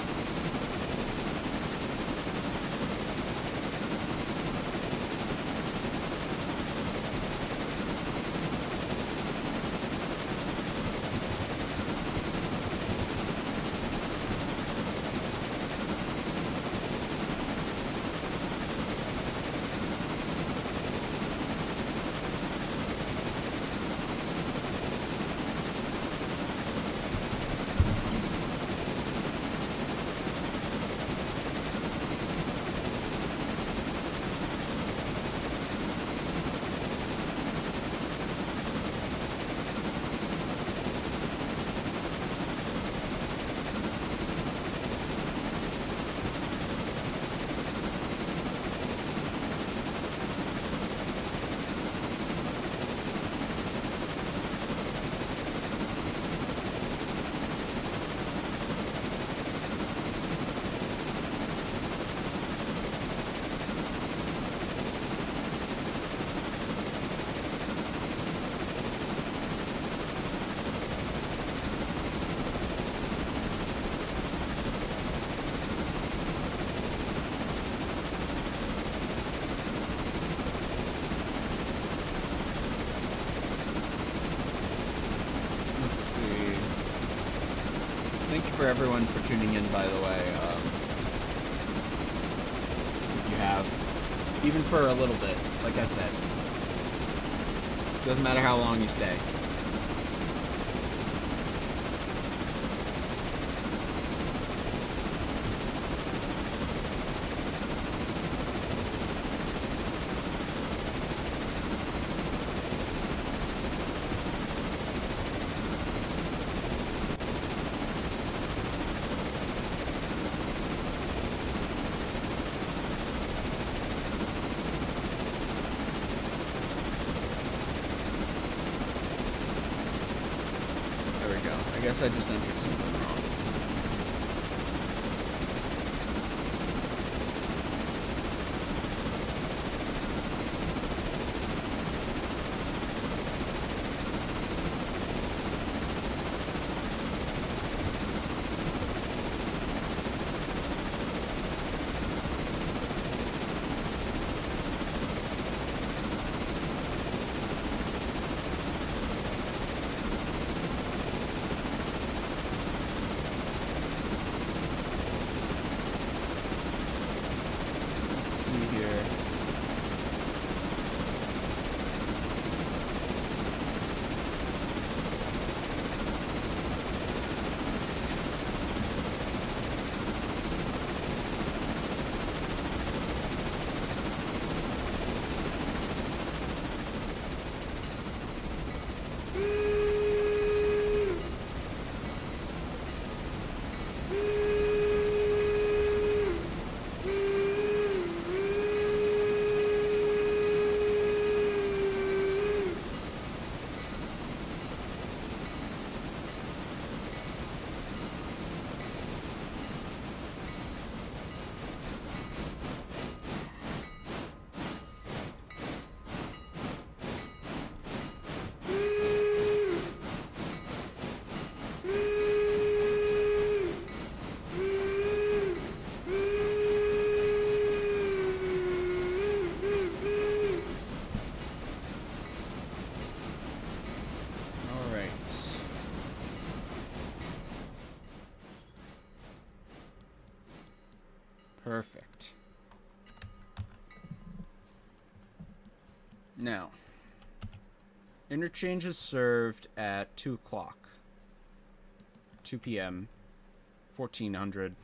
for everyone for tuning in, by the way. If you have, even for a little bit, like I said. Doesn't matter how long you stay. I guess I just entered something wrong. Perfect. Now, interchange is served at 2 o'clock. 2 p.m. 1400.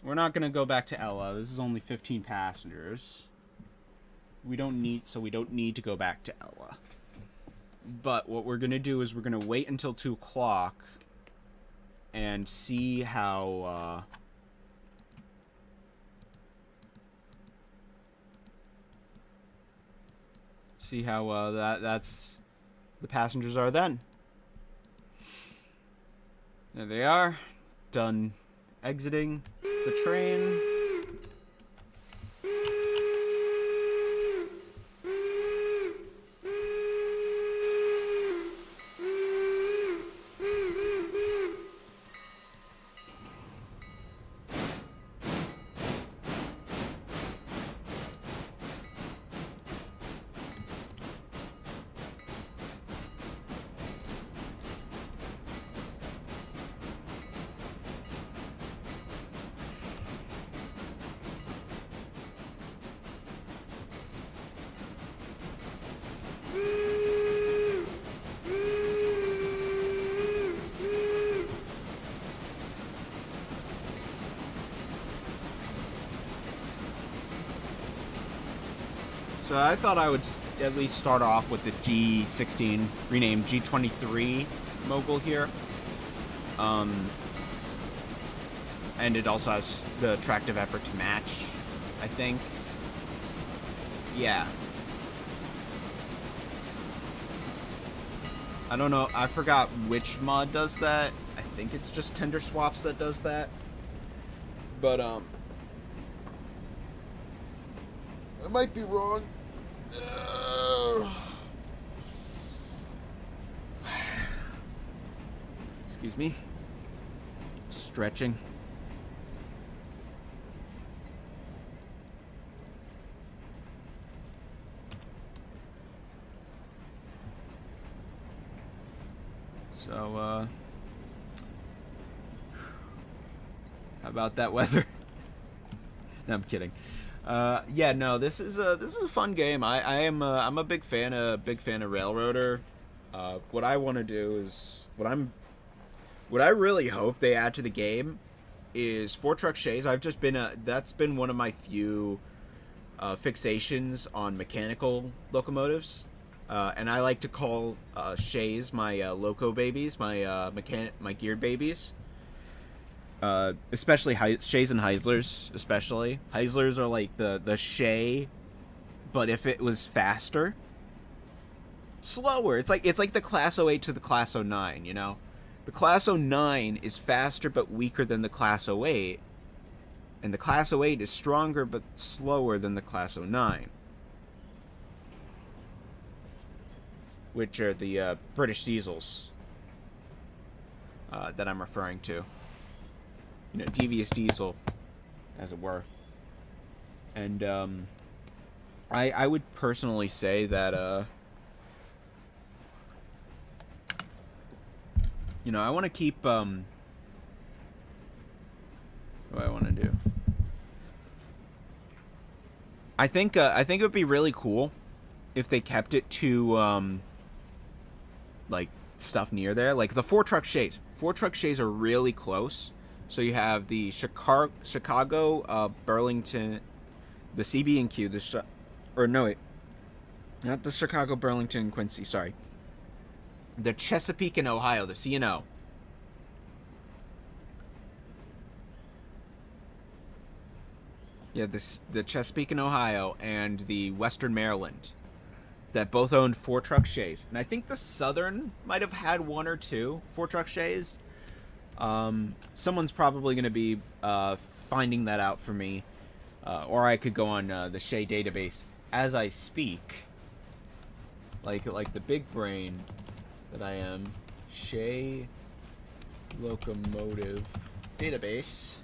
We're not going to go back to Ella. This is only 15 passengers. We don't need to go back to Ella. But what we're going to do is we're going to wait until 2 o'clock and see how that's the passengers are then. There they are, done exiting the train. So I thought I would at least start off with the G16, renamed G23 mogul here. And it also has the attractive effort to match, I think. Yeah. I don't know, I forgot which mod does that. I think it's just Tender Swaps that does that. But, I might be wrong. Excuse me. Stretching. So, how about that weather? No, I'm kidding. Yeah, no, this is a fun game. I'm a big fan of Railroader. What I want to do is what I really hope they add to the game is 4-truck shays. That's been one of my few fixations on mechanical locomotives, and I like to call shays my loco babies, my geared babies. Especially shays and Heislers. Especially Heislers are like the shay, but if it was faster, slower. It's like the Class 08 to the Class 09. You know, the Class 09 is faster but weaker than the Class 08, and the Class 08 is stronger but slower than the Class 09, which are the British diesels that I'm referring to. You know, devious diesel, as it were. And I would personally say that you know, I want to keep what do I want to do? I think it would be really cool if they kept it to like stuff near there, like the 4-truck shays. 4-truck shays are really close. So you have the Chicago, Burlington, the CB&Q, not the Chicago, Burlington, Quincy, sorry. The Chesapeake and Ohio, the C&O. Yeah, the Chesapeake and Ohio and the Western Maryland that both owned 4-truck shays. And I think the Southern might have had 1 or 2 4-truck shays. Someone's probably going to be finding that out for me, or I could go on the Shay database as I speak, like the big brain that I am. Shay locomotive database.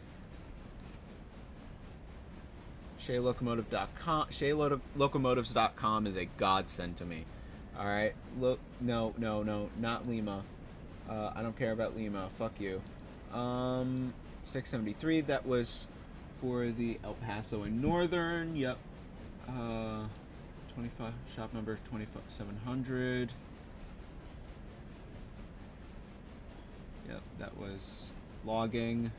ShayLocomotive.com. ShayLocomotives.com is a godsend to me. All right, look, no, not Lima. I don't care about Lima. Fuck you. 673. That was for the El Paso and Northern. Yep. 25. Shop number 2700. Yep. That was logging.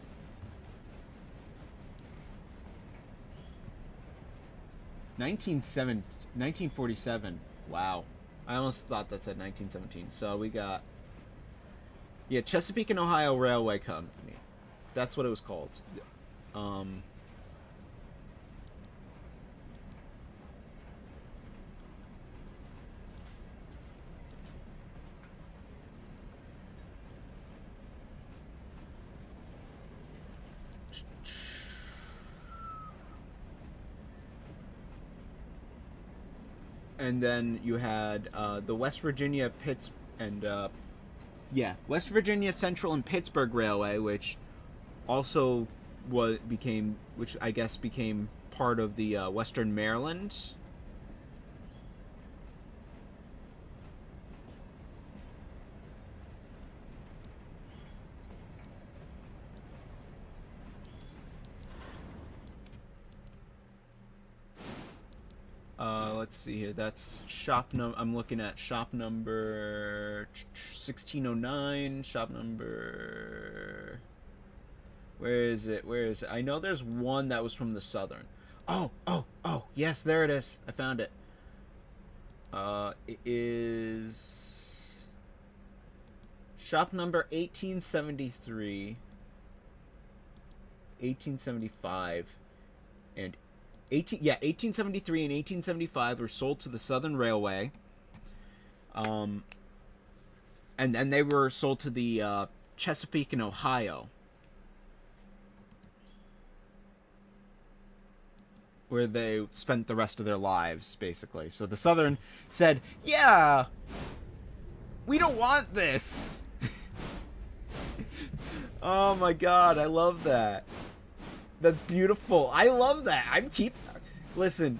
1947. Wow. I almost thought that said 1917. So we got. Yeah, Chesapeake and Ohio Railway Company. That's what it was called. And then you had the West Virginia West Virginia Central and Pittsburgh Railway, which also became part of the Western Maryland. Let's see here. That's shop number. I'm looking at shop number 1609. Shop number. Where is it? I know there's one that was from the Southern. Oh. Yes, there it is. I found it. It is shop number 1873, 1875, and 1873 and 1875 were sold to the Southern Railway. And then they were sold to the Chesapeake and Ohio, where they spent the rest of their lives, basically. So the Southern said, yeah, we don't want this. Oh my god, I love that. That's beautiful. I love that. Listen.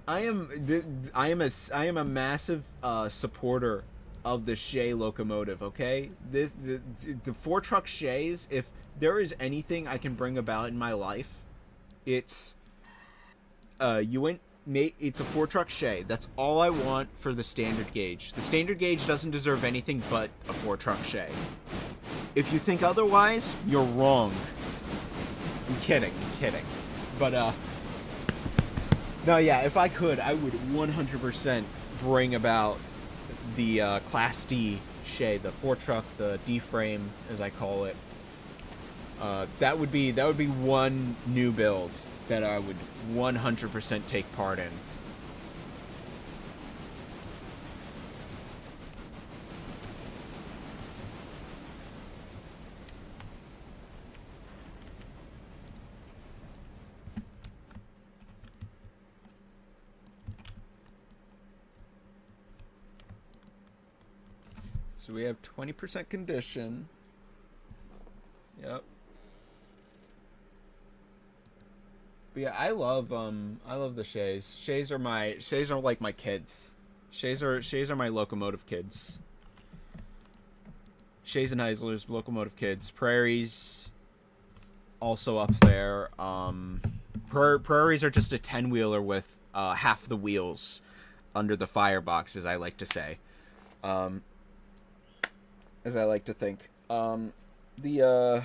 I am a massive supporter of the Shay locomotive, okay? The four truck Shays, if there is anything I can bring about in my life, it's it's a four truck Shay. That's all I want for the standard gauge. The standard gauge doesn't deserve anything but a four truck Shay. If you think otherwise, you're wrong. I'm kidding. But no, yeah, if I could, I would 100% bring about the Class D Shay, the four truck, the D frame, as I call it. That would be one new build that I would 100% take part in. So we have 20% condition. Yep. But yeah, I love the Shays. Shays are like my kids. Shays are my locomotive kids. Shays and Heislers, locomotive kids. Prairies, also up there. Prairies are just a 10-wheeler with half the wheels under the firebox, as I like to say. As I like to think. The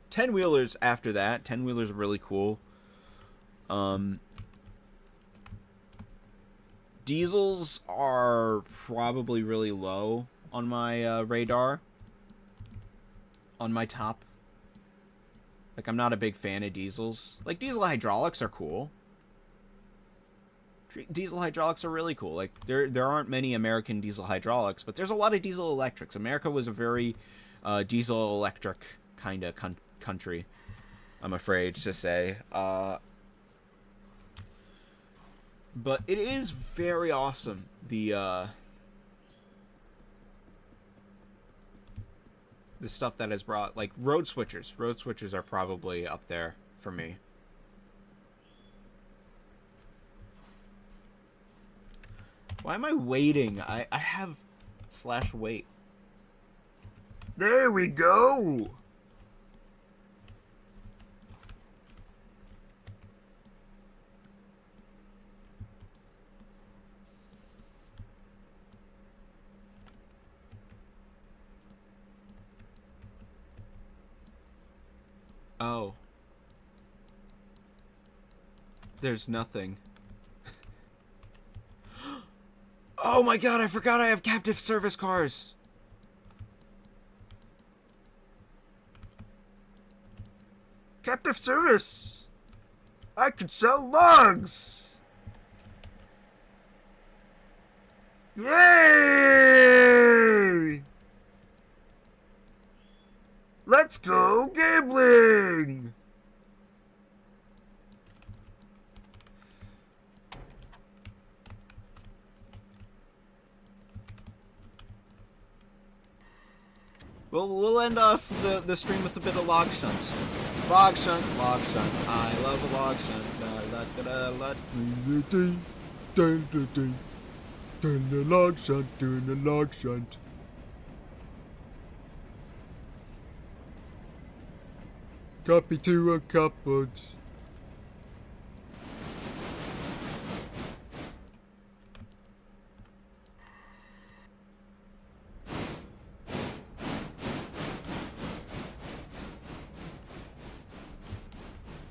10-wheelers after that. 10-wheelers are really cool. Diesels are probably really low on my radar. On my top. Like, I'm not a big fan of diesels. Like, diesel hydraulics are cool. Diesel hydraulics are really cool. Like, there aren't many American diesel hydraulics, but there's a lot of diesel electrics. America was a very diesel electric kind of country, I'm afraid to say. But it is very awesome, the stuff that is brought. Like, road switchers. Road switchers are probably up there for me. Why am I waiting? I have /wait. There we go! Oh. There's nothing. Oh my god, I forgot I have captive service cars. Captive service. I could sell logs. Yay! Let's go gambling. We'll end off the stream with a bit of log shunt. Log shunt, log shunt. I love a log shunt. Doing the log shunt, doing the log shunt. Copy to a cupboard.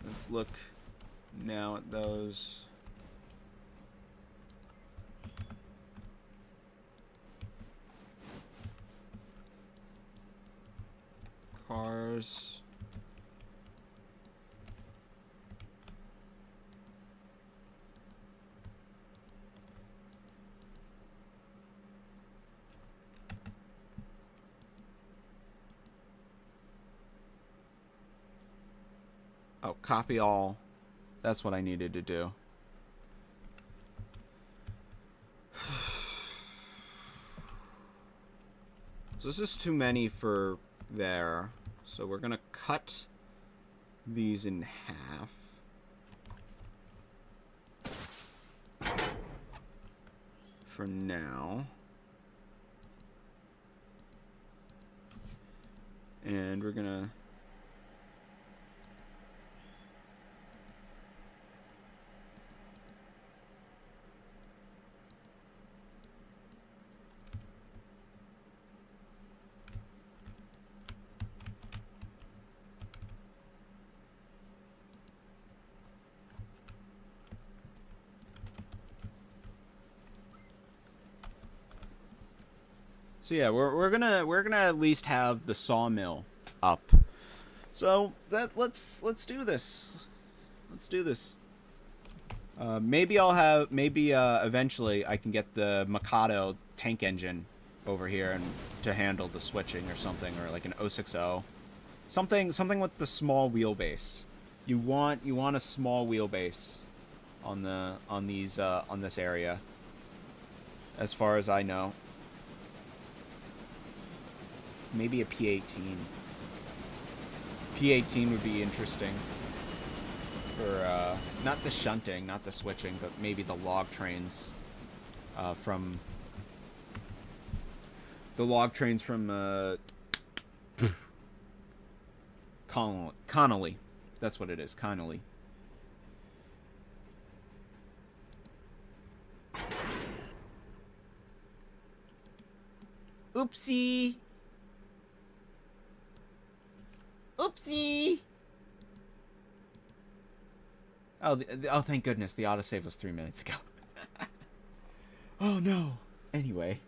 Let's look now at those. Cars. Oh, copy all. That's what I needed to do. So this is too many for there. So we're gonna cut these in half. for now. And we're gonna... So yeah, we're gonna at least have the sawmill up. So let's do this. Let's do this. Maybe eventually I can get the Mikado tank engine over here and to handle the switching or something, or like an 060. Something with the small wheelbase. You want a small wheelbase on this area, as far as I know. Maybe a P18. P18 would be interesting for not the shunting, not the switching, but maybe the log trains from Connolly. That's what it is, Connolly. Oopsie. Oopsie! Oh, thank goodness. The autosave was 3 minutes ago. Oh, no. Anyway.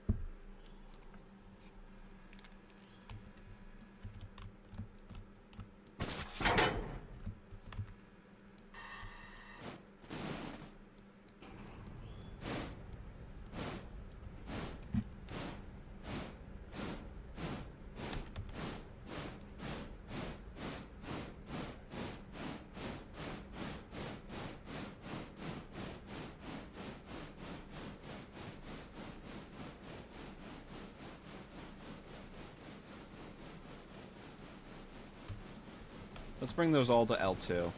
Let's bring those all to L2.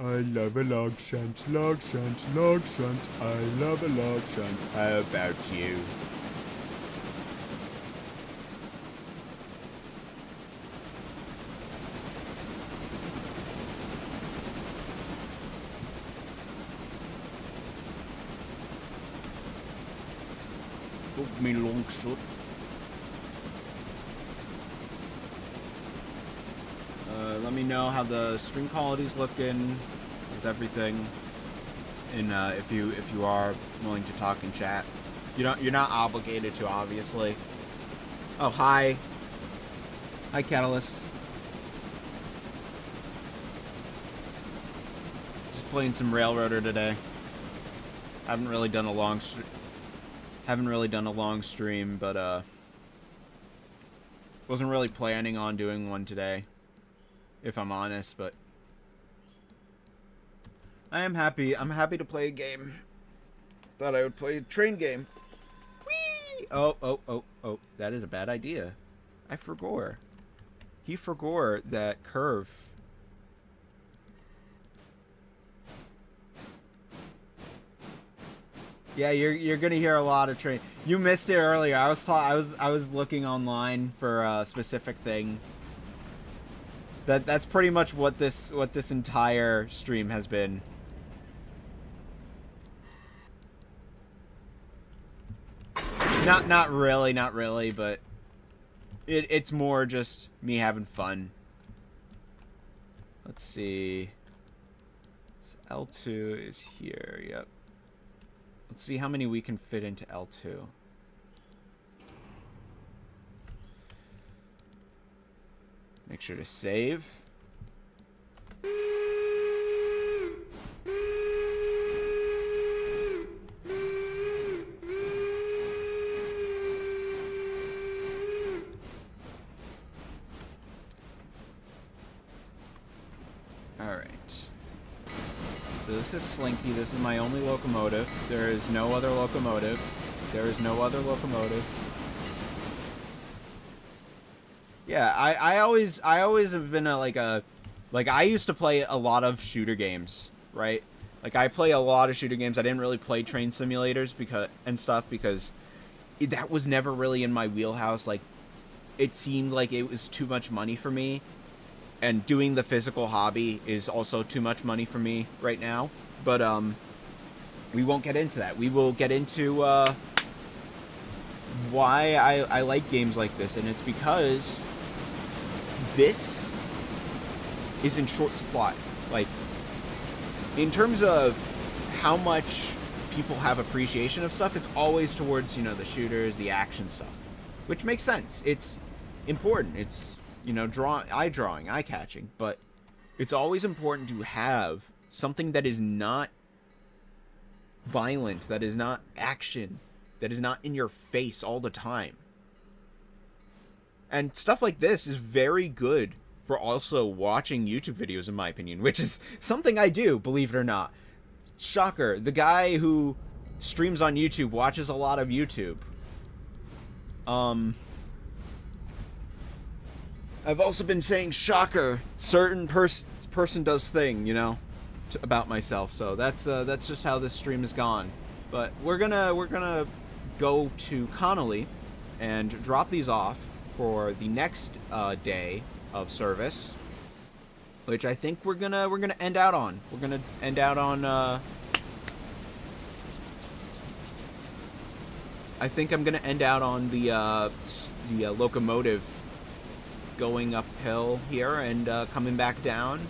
I love a log shunt, log shunt, log shunt. I love a log shunt. How about you? Me long shot. Let me know how the stream quality's looking. Is everything? And if you are willing to talk and chat, you're not obligated to, obviously. Oh, hi. Hi, Catalyst. Just playing some Railroader today. Haven't really done a long stream, but wasn't really planning on doing one today, if I'm honest, but I'm happy to play a game. Thought I would play a train game. Whee! Oh, that is a bad idea. I forgot. He forgot that curve. Yeah, you're gonna hear a lot of train. You missed it earlier. I was looking online for a specific thing. That's pretty much what this entire stream has been. Not really, but it's more just me having fun. Let's see. So L2 is here. Yep. Let's see how many we can fit into L2. Make sure to save. Alright. So this is Slinky. This is my only locomotive. There is no other locomotive. There is no other locomotive. Yeah, I always have been like I used to play a lot of shooter games, right? Like I play a lot of shooter games. I didn't really play train simulators because that was never really in my wheelhouse. Like it seemed like it was too much money for me, and doing the physical hobby is also too much money for me right now. But we won't get into that. We will get into why I like games like this, and it's because this is in short supply. Like, in terms of how much people have appreciation of stuff, it's always towards, you know, the shooters, the action stuff, which makes sense. It's important. It's, you know, eye-drawing, eye-catching, but it's always important to have something that is not violent, that is not action, that is not in your face all the time. And stuff like this is very good for also watching YouTube videos, in my opinion, which is something I do, believe it or not. Shocker, the guy who streams on YouTube watches a lot of YouTube. I've also been saying shocker, certain person does thing, you know, about myself. So that's just how this stream has gone. But we're gonna go to Connolly and drop these off for the next day of service, which I think we're gonna end out on. We're gonna end out on. I think I'm gonna end out on the locomotive going uphill here and coming back down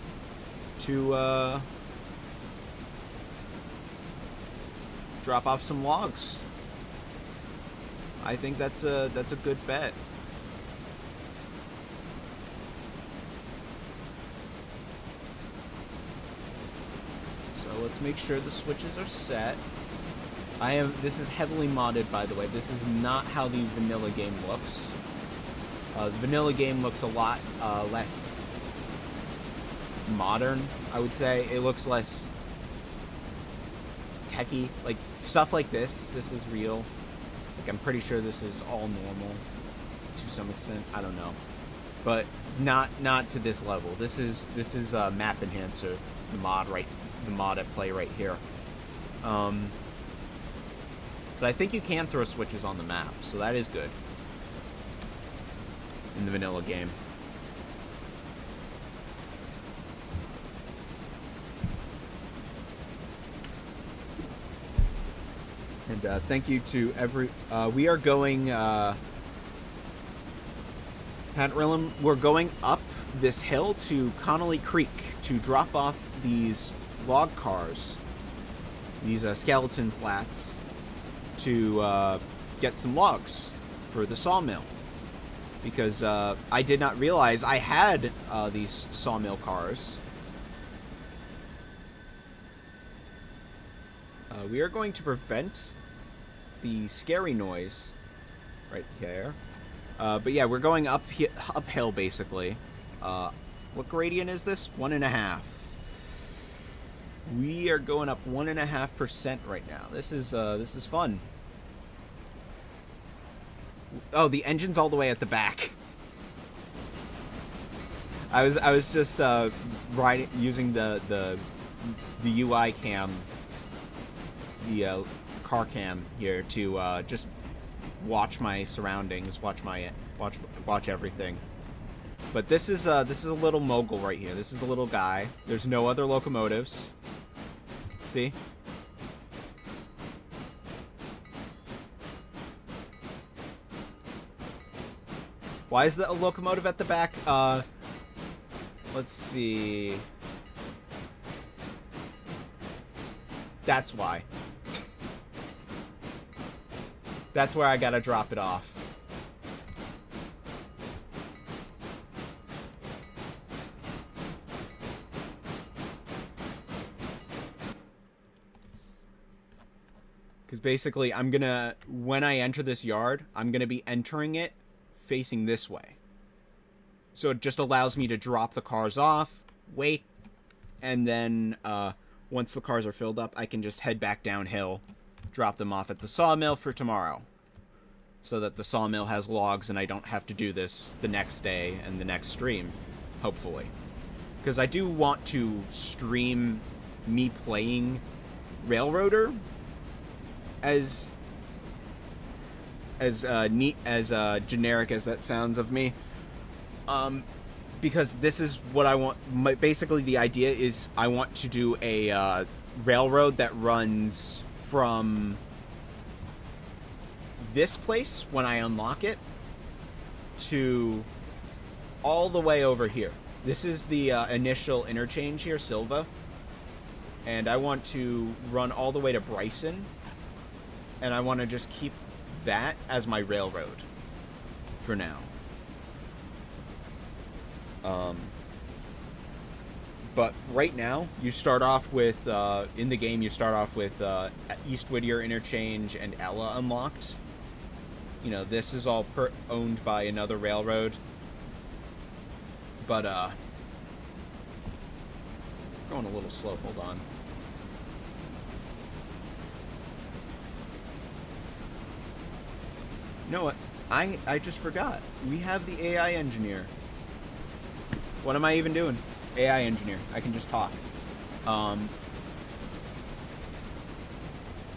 to drop off some logs. I think that's a good bet. So let's make sure the switches are set. This is heavily modded, by the way. This is not how the vanilla game looks. The vanilla game looks a lot less modern, I would say. It looks less techie. Like, stuff like this is real. Like, I'm pretty sure this is all normal to some extent. I don't know. But not to this level. This is Map Enhancer, the mod at play right here. But I think you can throw switches on the map, so that is good in the vanilla game. And thank you to every... we are going... Pat Rillum, we're going up this hill to Connolly Creek to drop off these log cars, these skeleton flats, to get some logs for the sawmill. Because I did not realize I had these sawmill cars. We are going to prevent the scary noise right there. But yeah, we're going uphill basically. What gradient is this? 1.5. We are going up 1.5% right now. This is fun. Oh, the engine's all the way at the back. I was just using the UI cam, the car cam here to just watch my surroundings, watch everything. But this is a little mogul right here. This is the little guy. There's no other locomotives. See? Why is the locomotive at the back? Let's see. That's why. That's where I gotta drop it off. Because basically, when I enter this yard, I'm gonna be entering it facing this way. So it just allows me to drop the cars off, wait, and then once the cars are filled up, I can just head back downhill drop them off at the sawmill for tomorrow. So that the sawmill has logs and I don't have to do this the next day and the next stream, hopefully. Because I do want to stream me playing Railroader as neat, as generic as that sounds of me. Because this is what I want. Basically, the idea is I want to do a railroad that runs from this place when I unlock it to all the way over here. This is the initial interchange here, Silva. And I want to run all the way to Bryson. And I want to just keep that as my railroad for now. But right now, you start off with, in the game, you start off with East Whittier Interchange and Ella unlocked. You know, this is all owned by another railroad. But, going a little slow, hold on. You know what? I just forgot. We have the AI engineer. What am I even doing? AI engineer. I can just talk.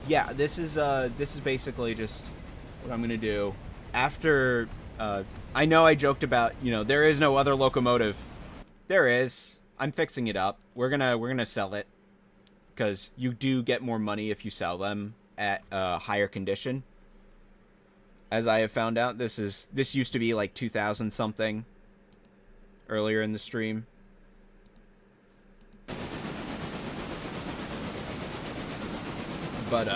Yeah, this is basically just what I'm gonna do. After, I know I joked about, you know, there is no other locomotive. There is. I'm fixing it up. We're gonna sell it. Because you do get more money if you sell them at higher condition. As I have found out, this used to be like 2,000 something earlier in the stream. But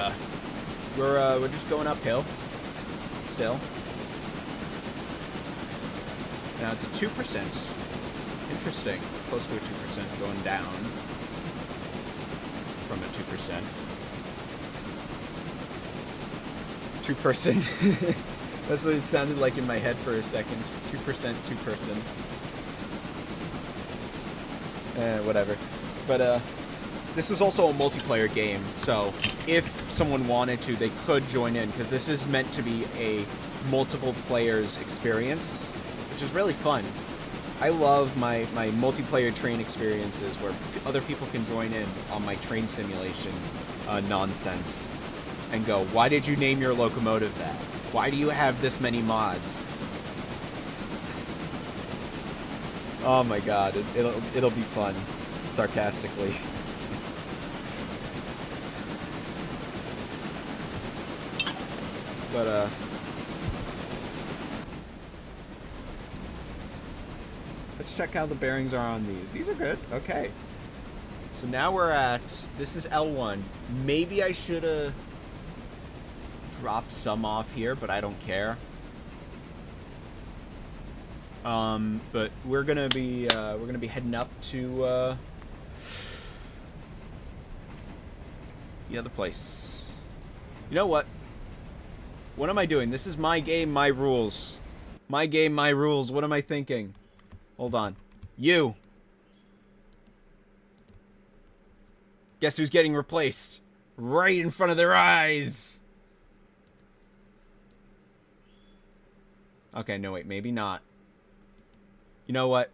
we're just going uphill still. Now it's a 2%. Interesting. Close to a 2% going down from a 2%. 2%. That's what it sounded like in my head for a second. 2%, 2%. Whatever. But, this is also a multiplayer game, so if someone wanted to, they could join in, because this is meant to be a multiple players experience, which is really fun. I love my multiplayer train experiences where other people can join in on my train simulation nonsense. And go, why did you name your locomotive that? Why do you have this many mods? Oh my god, it'll be fun. Sarcastically. But let's check how the bearings are on these. These are good. Okay. So now we're at, this is L1. Maybe I should have dropped some off here, but I don't care. But we're gonna be heading up to the other place. You know what? What am I doing? This is my game, my rules. My game, my rules. What am I thinking? Hold on. You. Guess who's getting replaced? Right in front of their eyes. Okay, no wait, maybe not. You know what?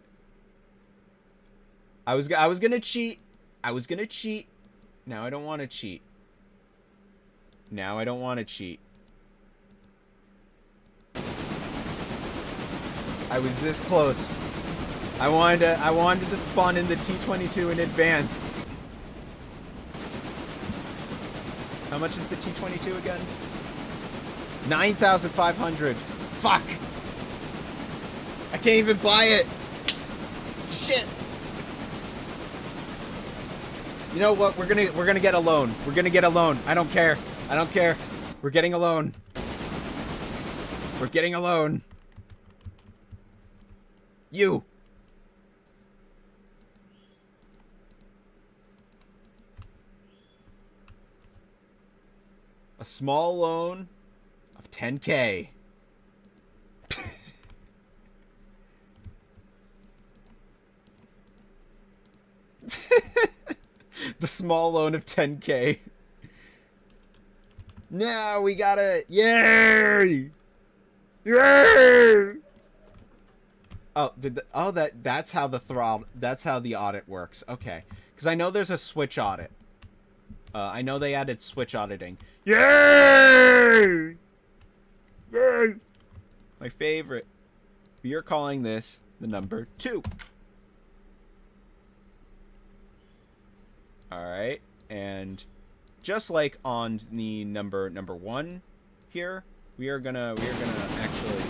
I was gonna cheat. I was gonna cheat. Now I don't want to cheat. Now I don't want to cheat. I was this close. I wanted to spawn in the T-22 in advance. How much is the T-22 again? 9,500. Fuck. I can't even buy it. Shit. You know what? We're gonna get a loan. We're gonna get a loan. I don't care. I don't care. We're getting a loan. We're getting a loan. You. A small loan of 10K. The small loan of 10K. No, we got it. Yay! Yay! Oh, that's how the throttle. That's how the audit works. Okay, because I know there's a switch audit. I know they added switch auditing. Yay! Yay! My favorite. We are calling this the number 2. All right, and just like on the number 1 here, we are gonna actually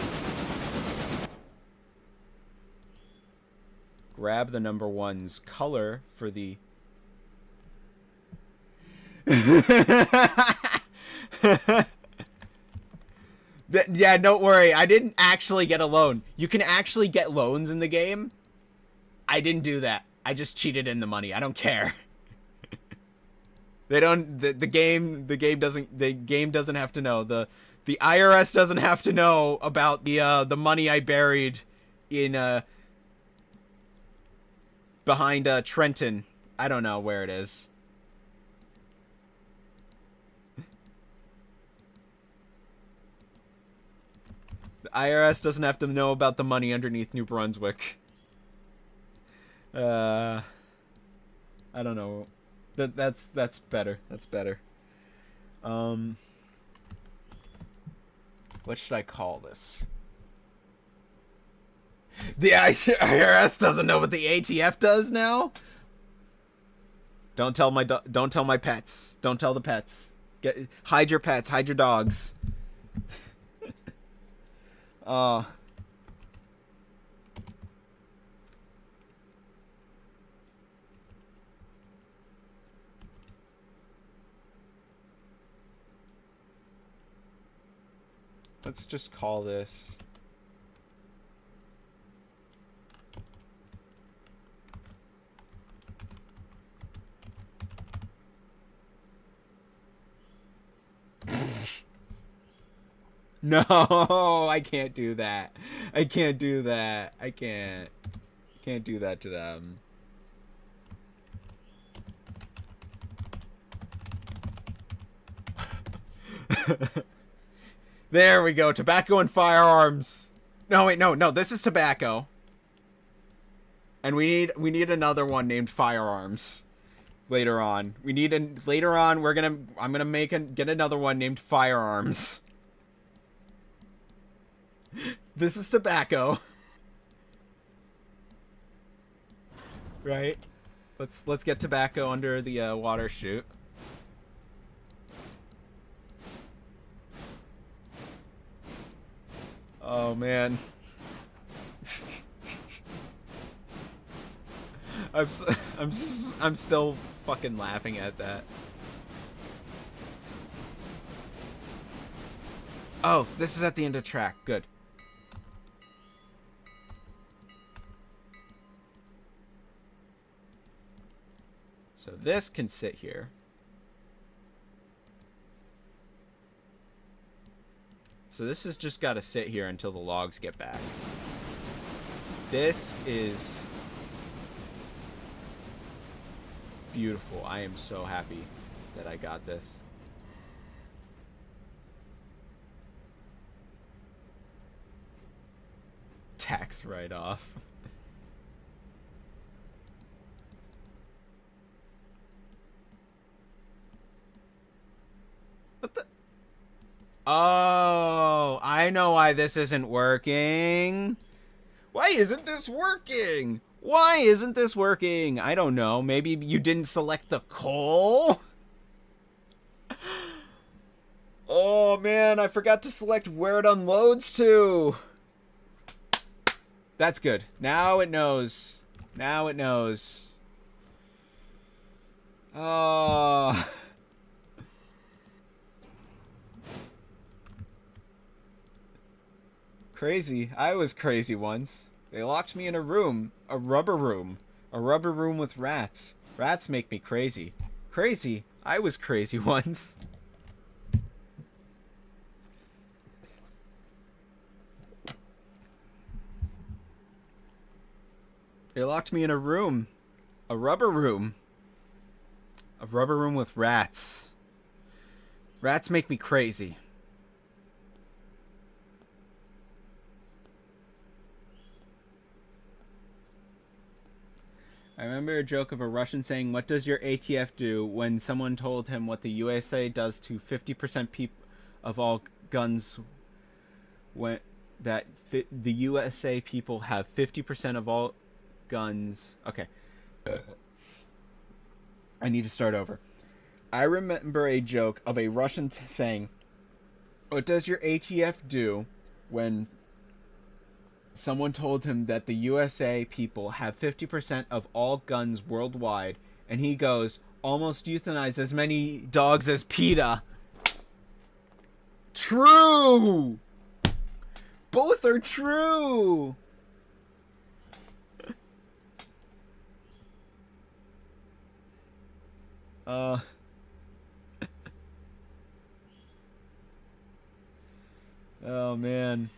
grab the number 1's color for the yeah, don't worry. I didn't actually get a loan. You can actually get loans in the game. I didn't do that. I just cheated in the money. I don't care. They don't. The game doesn't have to know. The IRS doesn't have to know about the money I buried in behind Trenton. I don't know where it is. The IRS doesn't have to know about the money underneath New Brunswick. I don't know. That's better. That's better. What should I call this? The IRS doesn't know what the ATF does now. Don't tell my pets. Don't tell the pets. Hide your pets. Hide your dogs. Let's just call this No, I can't do that. I can't do that. I can't do that to them. There we go. Tobacco and firearms. No, wait, no. This is tobacco. And we need another one named firearms. Later on, later on. I'm gonna get another one named firearms. This is tobacco. Right? Let's get tobacco under the water chute. Oh man. I'm still fucking laughing at that. Oh, this is at the end of track. Good. So this can sit here. So this has just got to sit here until the logs get back. This is beautiful. I am so happy that I got this. Tax write-off. What the? Oh, I know why this isn't working. Why isn't this working? Why isn't this working? I don't know. Maybe you didn't select the coal? Oh, man, I forgot to select where it unloads to. That's good. Now it knows. Now it knows. Oh. Crazy. I was crazy once. They locked me in a room. A rubber room. A rubber room with rats. Rats make me crazy. Crazy. I was crazy once. They locked me in a room. A rubber room. A rubber room with rats. Rats make me crazy. I remember a joke of a Russian saying, "What does your ATF do?" when someone told him what the USA does to 50% of all guns. When the USA people have 50% of all guns. Okay. I need to start over. I remember a joke of a Russian saying, "What does your ATF do?" when someone told him that the USA people have 50% of all guns worldwide, and he goes, "Almost euthanize as many dogs as PETA." True! Both are true! Oh man.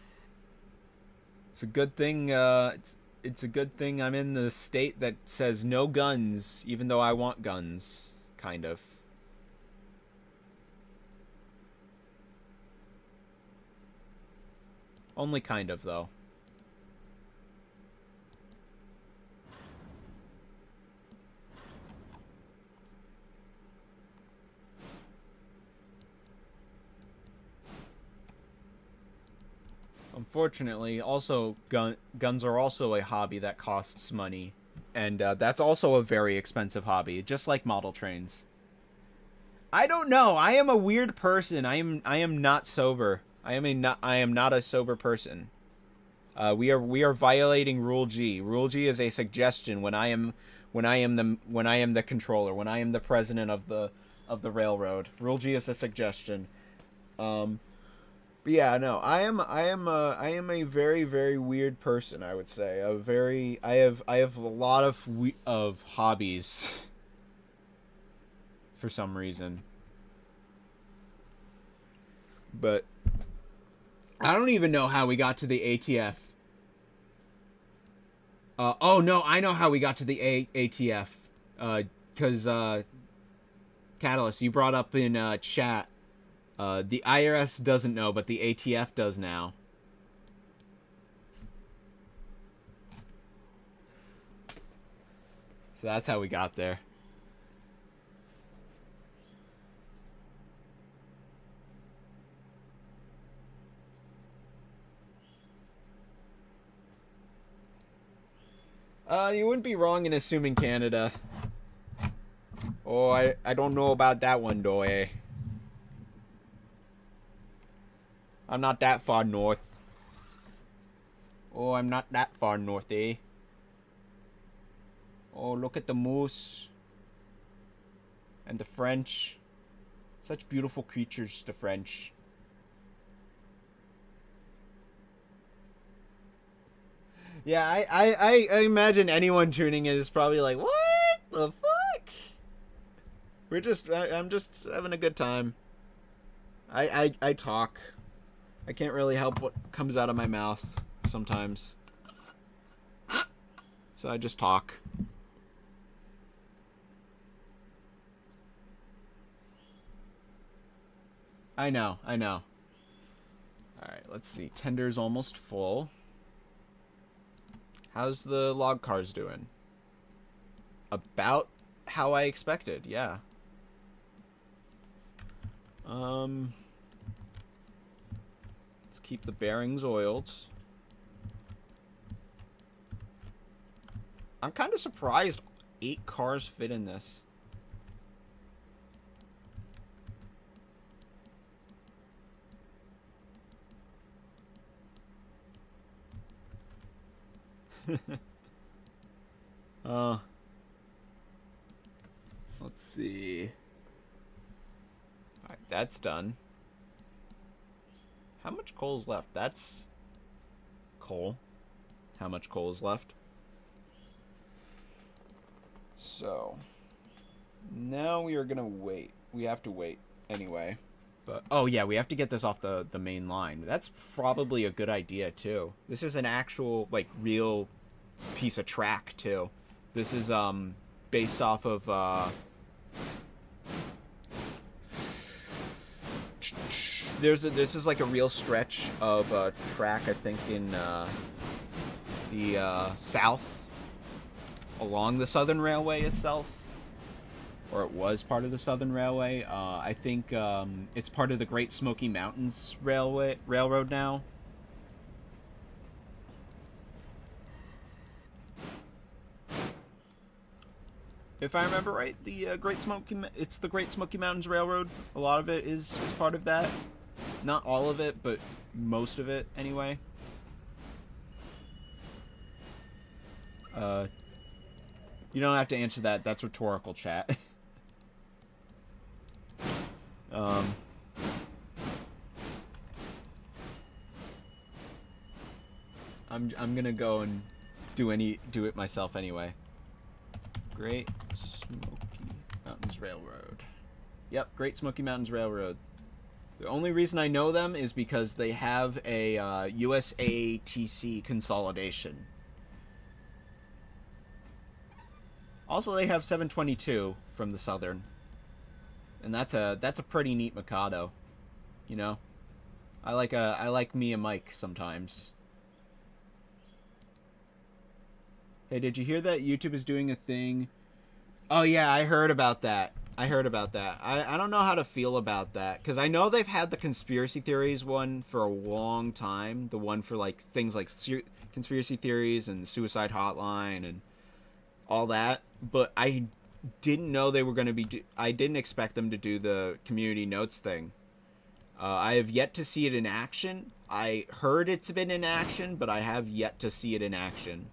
It's a good thing it's a good thing I'm in the state that says no guns, even though I want guns, kind of. Only kind of, though. Unfortunately, also guns are also a hobby that costs money, and that's also a very expensive hobby, just like model trains. I don't know. I am a weird person. I am not sober. I am not a sober person. We are violating Rule G. Rule G is a suggestion when I am the controller, when I am the president of the railroad. Rule G is a suggestion. But yeah, no, I am a very, very weird person, I would say. I have a lot of hobbies for some reason. But I don't even know how we got to the ATF. Oh no, I know how we got to the ATF. Because Catalyst, you brought up in chat. The IRS doesn't know, but the ATF does now. So that's how we got there. You wouldn't be wrong in assuming Canada. Oh, I don't know about that one, though, eh? I'm not that far north. Oh, I'm not that far north, eh? Oh, look at the moose. And the French. Such beautiful creatures, the French. Yeah, I imagine anyone tuning in is probably like, what the fuck? I'm just having a good time. I talk. I can't really help what comes out of my mouth sometimes. So I just talk. I know. Alright, let's see. Tender's almost full. How's the log cars doing? About how I expected, yeah. Let's keep the bearings oiled. I'm kind of surprised 8 cars fit in this. Let's see. Alright, that's done. How much coal is left? That's coal. How much coal is left? So, now we are gonna wait. We have to wait anyway. But oh yeah, we have to get this off the main line. That's probably a good idea too. This is an actual like real piece of track too. This is based off of this is like a real stretch of track, I think, in the south along the Southern Railway itself, or it was part of the Southern Railway. I think it's part of the Great Smoky Mountains Railroad now. If I remember right, the it's the Great Smoky Mountains Railroad. A lot of it is part of that. Not all of it, but most of it, anyway. You don't have to answer that. That's rhetorical, chat. I'm gonna go and do it myself anyway. Great Smoky Mountains Railroad. Yep, Great Smoky Mountains Railroad. The only reason I know them is because they have a USATC consolidation. Also, they have 722 from the Southern, and that's a pretty neat Mikado. You know, I like me a Mike sometimes. Hey, did you hear that YouTube is doing a thing? Oh yeah, I heard about that. I don't know how to feel about that, because I know they've had the conspiracy theories one for a long time. The one for like things like conspiracy theories and the suicide hotline and all that. But I didn't know they were going to be... I didn't expect them to do the community notes thing. I have yet to see it in action. I heard it's been in action, but I have yet to see it in action.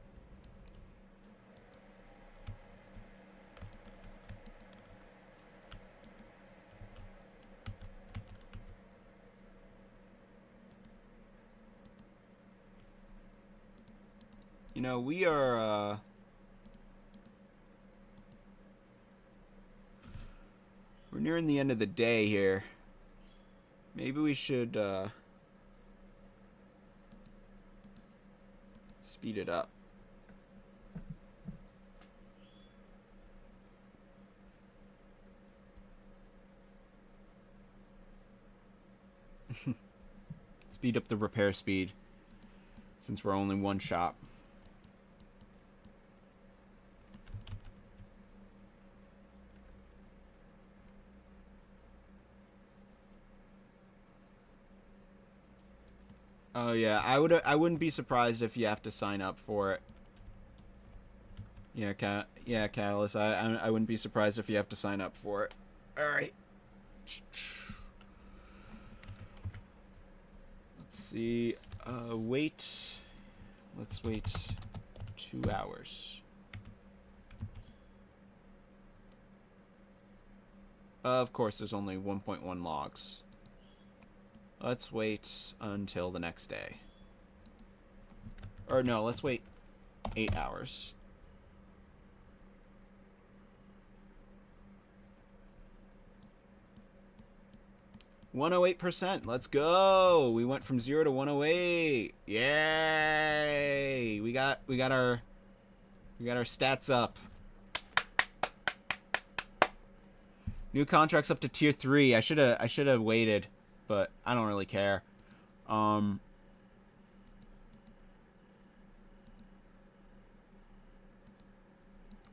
You know, we are, we're nearing the end of the day here. Maybe we should, speed it up. Speed up the repair speed, since we're only one shop. Oh yeah, I wouldn't be surprised if you have to sign up for it. Yeah, Catalyst. I wouldn't be surprised if you have to sign up for it. All right. Let's see. Wait. Let's wait 2 hours. Of course, there's only 1.1 logs. Let's wait until the next day. Or no, let's wait 8 hours. %. Let's go. We went from 0 to 108. Yay! We got our stats up. New contracts up to tier 3. I should have waited, but I don't really care.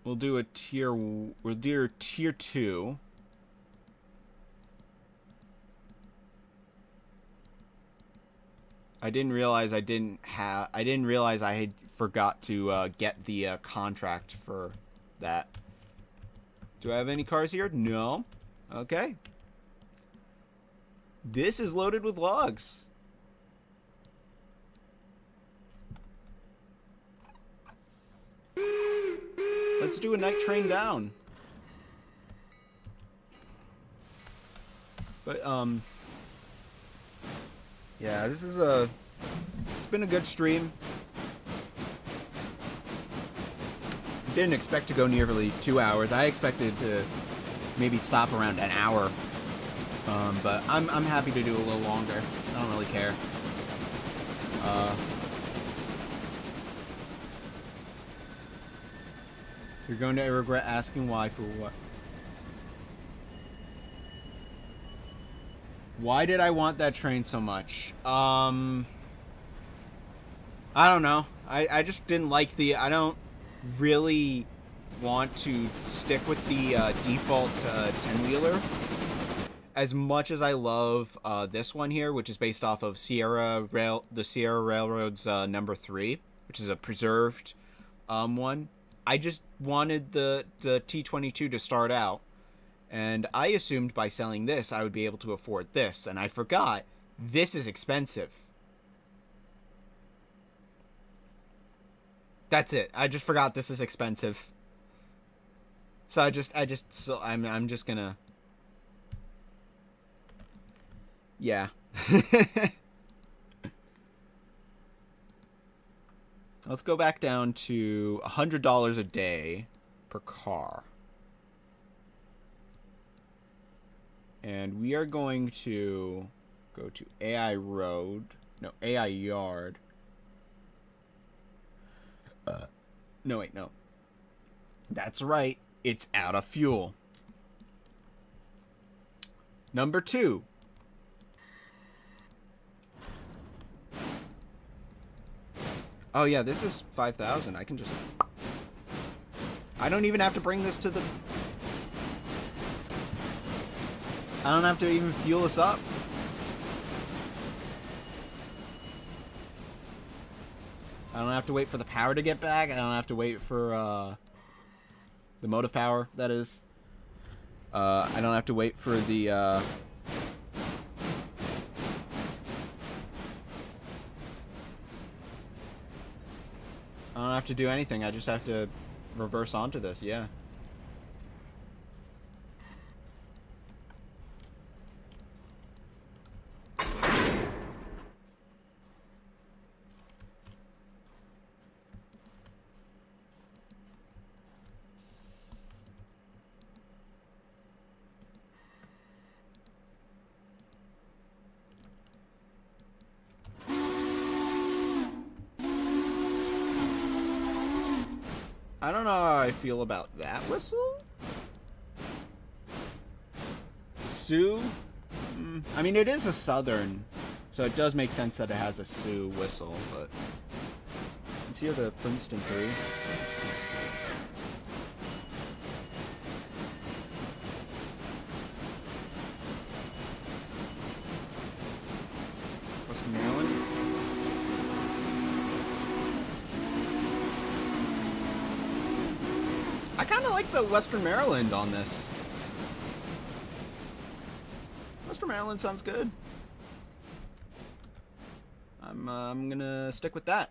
We'll do tier 2. I didn't realize I had forgot to get the contract for that. Do I have any cars here? No. Okay. This is loaded with logs. Let's do a night train down. But, yeah, it's been a good stream. Didn't expect to go nearly 2 hours. I expected to maybe stop around an hour. But I'm happy to do a little longer. I don't really care. You're going to regret asking why for what? Why did I want that train so much? I don't know. I just didn't like the... I don't really want to stick with the default 10-wheeler. As much as I love this one here, which is based off of the Sierra Railroad's number 3, which is a preserved one. I just wanted the T22 to start out, and I assumed by selling this I would be able to afford this, and I forgot this is expensive. That's it. I just forgot this is expensive. So I'm just gonna... Yeah. Let's go back down to $100 a day per car. And we are going to go to AI Road. No, AI Yard. No, wait, no. That's right. It's out of fuel. Number 2. Oh, yeah, this is 5,000. I can just... I don't even have to bring this to the... I don't have to even fuel this up. I don't have to wait for the power to get back. I don't have to wait for the motive power, that is. I don't have to wait for the... I don't have to do anything. I just have to reverse onto this, yeah. I don't know how I feel about that whistle. Sioux? I mean, it is a southern, so it does make sense that it has a Sioux whistle, but... Let's hear the Princeton 3. Western Maryland? I kind of like the Western Maryland on this. Western Maryland sounds good. I'm gonna stick with that.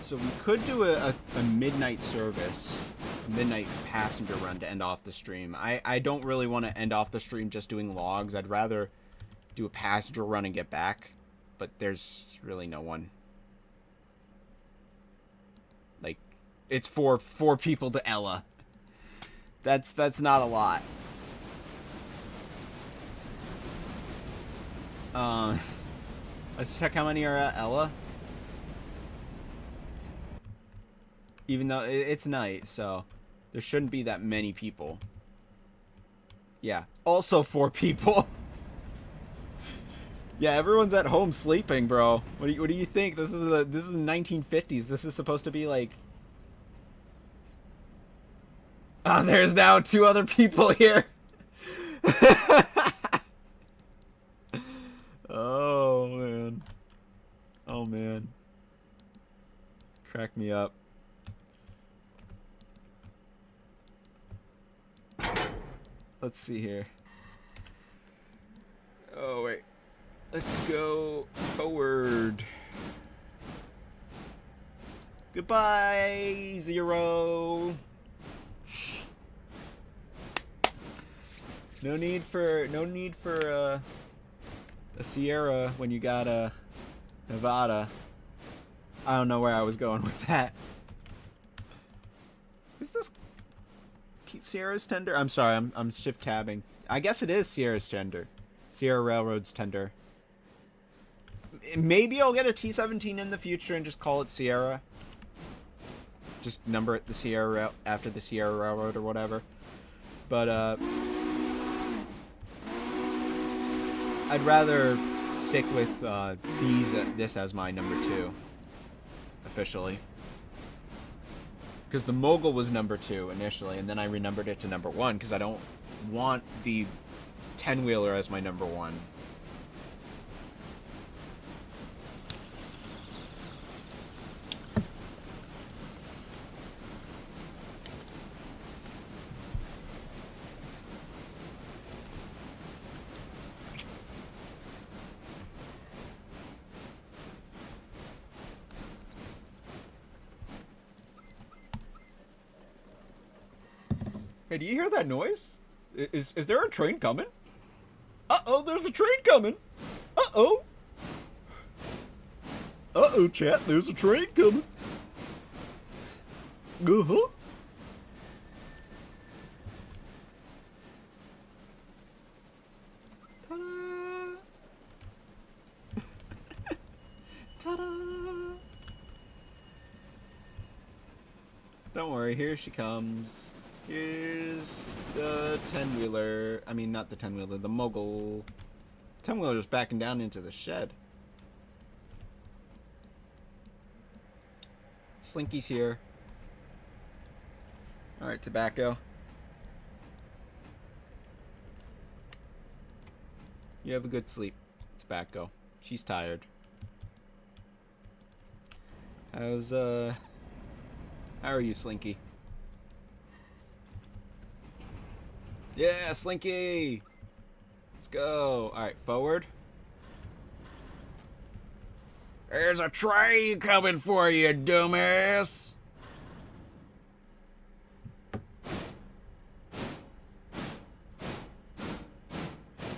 So we could do a midnight service. Midnight passenger run to end off the stream. I don't really want to end off the stream just doing logs. I'd rather do a passenger run and get back, but there's really no one. Like, it's four people to Ella. That's not a lot. Let's check how many are at Ella. Even though it's night, so there shouldn't be that many people. Yeah, also 4 people. Yeah, everyone's at home sleeping, bro. What do you think? This is the 1950s. This is supposed to be like... Oh, there's now 2 other people here. Oh, man. Oh, man. Crack me up. Let's see here. Oh, wait. Let's go forward. Goodbye, 0. No need for a Sierra when you got a Nevada. I don't know where I was going with that. Is this Sierra's tender? I'm sorry, I'm shift tabbing. I guess it is Sierra's tender. Sierra Railroad's tender. maybe I'll get a T-17 in the future and just call it Sierra. Just number it the Sierra after the Sierra Railroad or whatever. But I'd rather stick with this as my number 2 officially. Because the Mogul was number 2 initially, and then I renumbered it to number 1 because I don't want the 10-wheeler as my number 1. Hey, do you hear that noise? Is there a train coming? Uh-oh, there's a train coming. Uh-oh. Uh-oh, chat, there's a train coming. Uh-huh. Ta-da. Ta-da. Don't worry, here she comes. Here's the 10-wheeler. I mean, not the 10-wheeler, the Mogul. 10-wheeler's backing down into the shed. Slinky's here. Alright, Tobacco. You have a good sleep, Tobacco. She's tired. How are you, Slinky? Yeah, Slinky! Let's go. Alright, forward. There's a train coming for you, dumbass!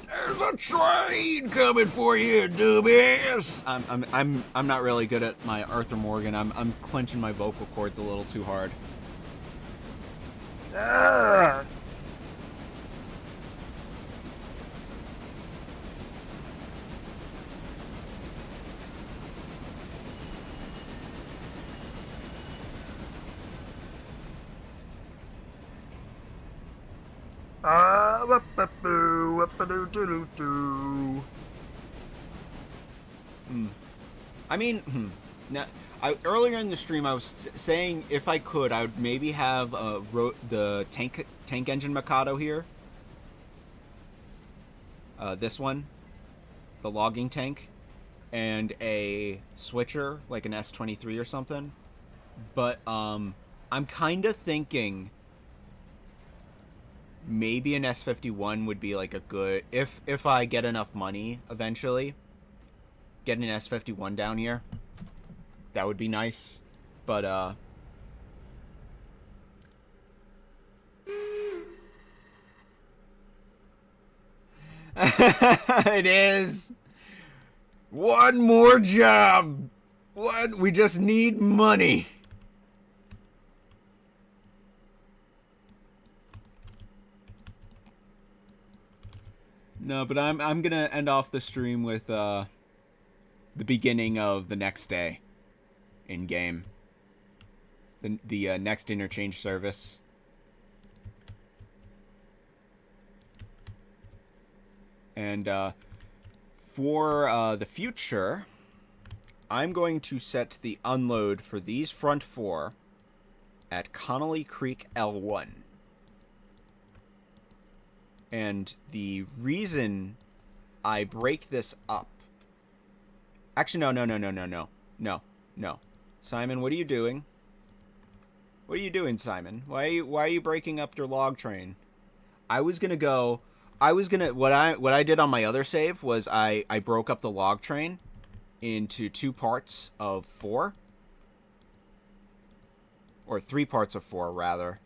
There's a train coming for you, dumbass! I'm not really good at my Arthur Morgan. I'm clenching my vocal cords a little too hard. Ah! I mean, now, earlier in the stream I was saying if I could, I would maybe have the tank engine Mikado here. This one, the logging tank, and a switcher like an S23 or something. But I'm kind of thinking maybe an S51 would be like a good, if I get enough money eventually, get an S51 down here. That would be nice. But it is one more job. We just need money. No, but I'm gonna end off the stream with the beginning of the next day in game. The next interchange service. And for the future, I'm going to set the unload for these front 4 at Connolly Creek L1. And the reason I break this up... Actually, no. Simon, what are you doing? What are you doing, Simon? Why are you breaking up your log train? What I did on my other save was I broke up the log train into 2 parts of 4. Or 3 parts of 4, rather,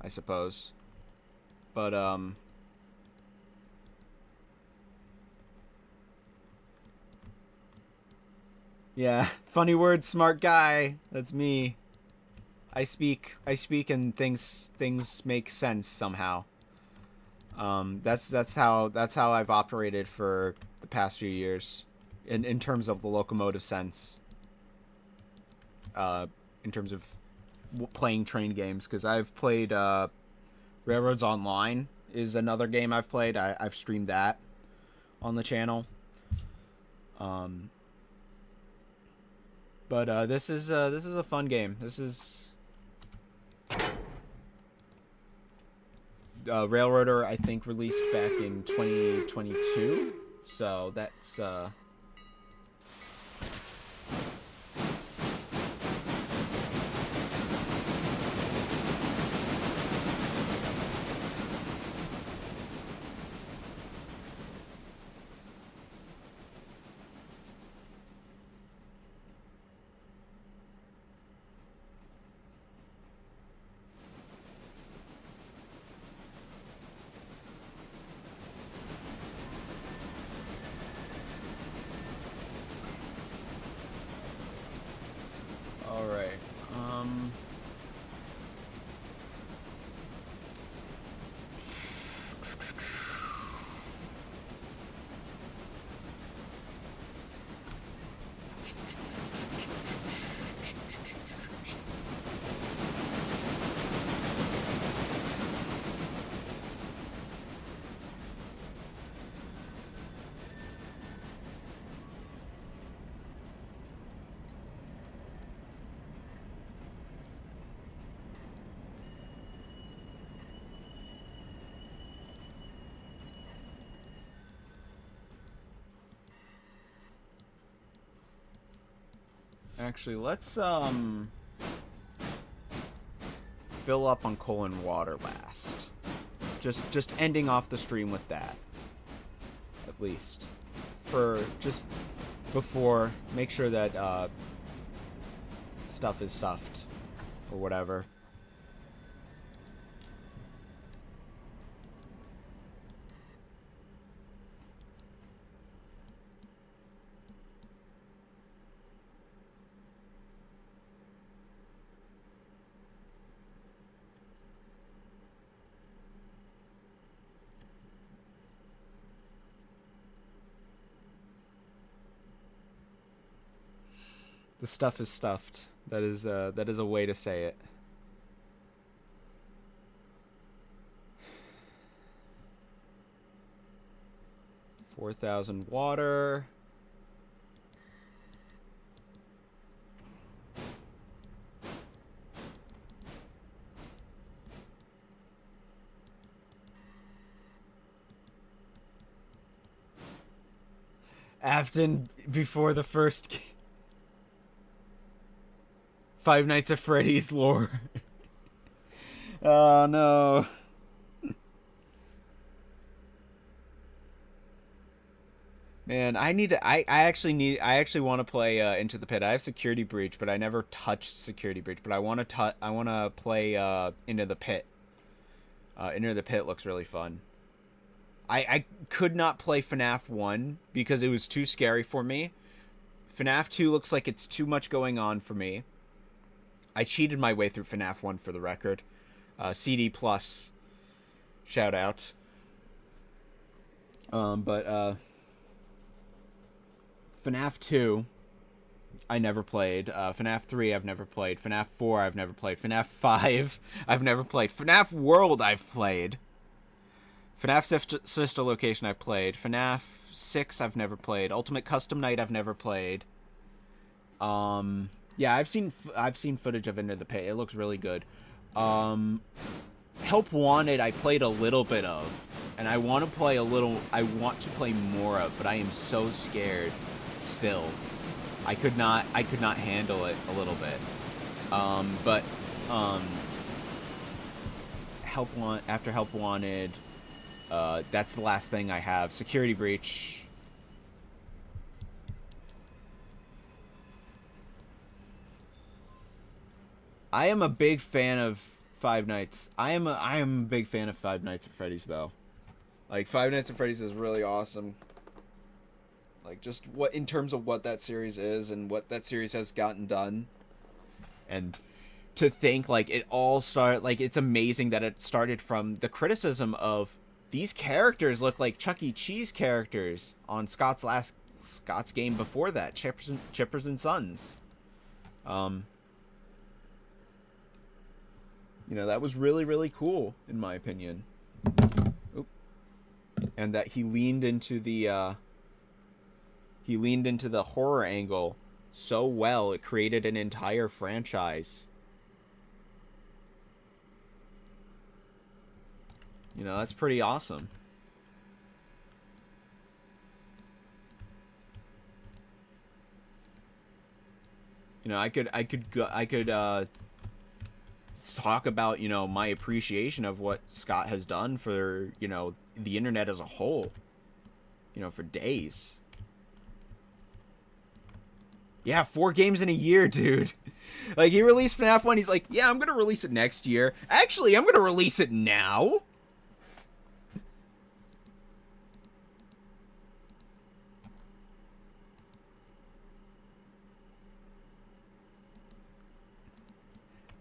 I suppose. But, yeah, funny words, smart guy. That's me. I speak and things make sense somehow. That's how I've operated for the past few years. in terms of the locomotive sense. In terms of playing train games, because I've played Railroads Online is another game I've played. I've streamed that on the channel. But this is a fun game. This is Railroader, I think, released back in 2022. So that's all right. Actually, let's fill up on coal and water last. Just ending off the stream with that. At least. For just before, make sure that stuff is stuffed or whatever. The stuff is stuffed. That is a way to say it. $4,000 water. Afton before the first Five Nights at Freddy's lore. Oh no. Man, I actually want to play Into the Pit. I have Security Breach, but I never touched Security Breach, but I want to play Into the Pit. Into the Pit looks really fun. I could not play FNAF 1 because it was too scary for me. FNAF 2 looks like it's too much going on for me. I cheated my way through FNAF 1 for the record. CD Plus. Shout out. But FNAF 2, I never played. FNAF 3, I've never played. FNAF 4, I've never played. FNAF 5, I've never played. FNAF World, I've played. FNAF Sister Location, I've played. FNAF 6, I've never played. Ultimate Custom Night, I've never played. Yeah, I've seen footage of Into the Pit. It looks really good. Help Wanted, I played a little bit of, and I want to play more of, but I am so scared still. I could not handle it a little bit. After Help Wanted, that's the last thing I have. Security Breach. I am a big fan of Five Nights. I am a big fan of Five Nights at Freddy's though. Like Five Nights at Freddy's is really awesome. Like just what in terms of what that series is and what that series has gotten done. And to think like it all started, like it's amazing that it started from the criticism of these characters look like Chuck E. Cheese characters on Scott's Scott's game before that, Chippers and Sons. You know, that was really, really cool, in my opinion. Oop. And that he leaned into the horror angle so well, it created an entire franchise. You know, that's pretty awesome. You know, I could talk about, you know, my appreciation of what Scott has done for, you know, the internet as a whole, you know, for days. Yeah, 4 games in a year, dude. Like, he released FNAF 1, he's like, yeah, I'm gonna release it next year. Actually, I'm gonna release it now.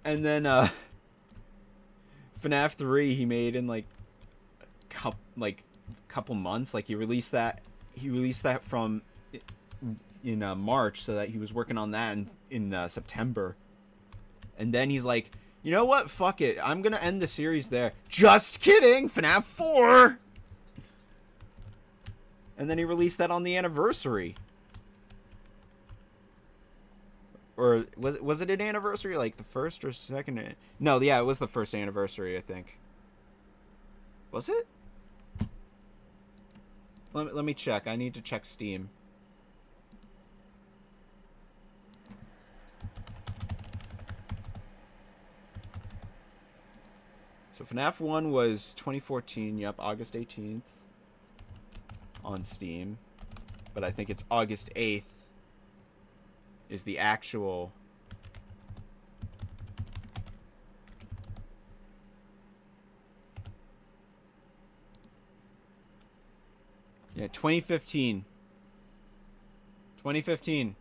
And then, FNAF 3 he made in, like, couple months. Like, he released that from in March, so that he was working on that in September. And then he's like, you know what? Fuck it. I'm gonna end the series there. Just kidding! FNAF 4! And then he released that on the anniversary. Or was it an anniversary, like the first or second? No, yeah, it was the first anniversary, I think. Was it? Let me check. I need to check Steam. So FNAF 1 was 2014, yep, August 18th on Steam. But I think it's August 8th is the actual... Yeah, 2015. 2015.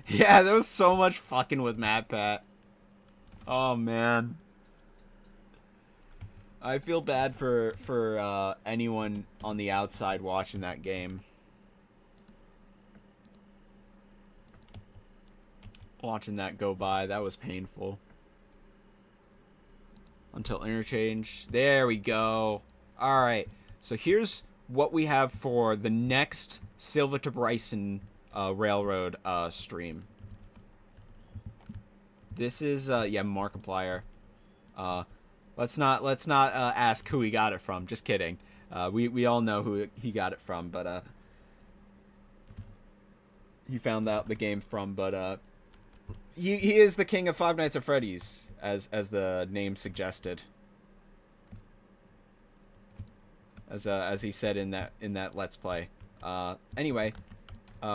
Yeah, there was so much fucking with MatPat. Oh, man. I feel bad for anyone on the outside watching that game. Watching that go by, that was painful. Until interchange. There we go. Alright, so here's what we have for the next Silva to Bryson Railroad stream. This is, yeah, Markiplier. Let's not ask who he got it from. Just kidding. We all know who he got it from, but he found out the game from, but he is the king of Five Nights at Freddy's, as the name suggested. As he said in that Let's Play. Anyway,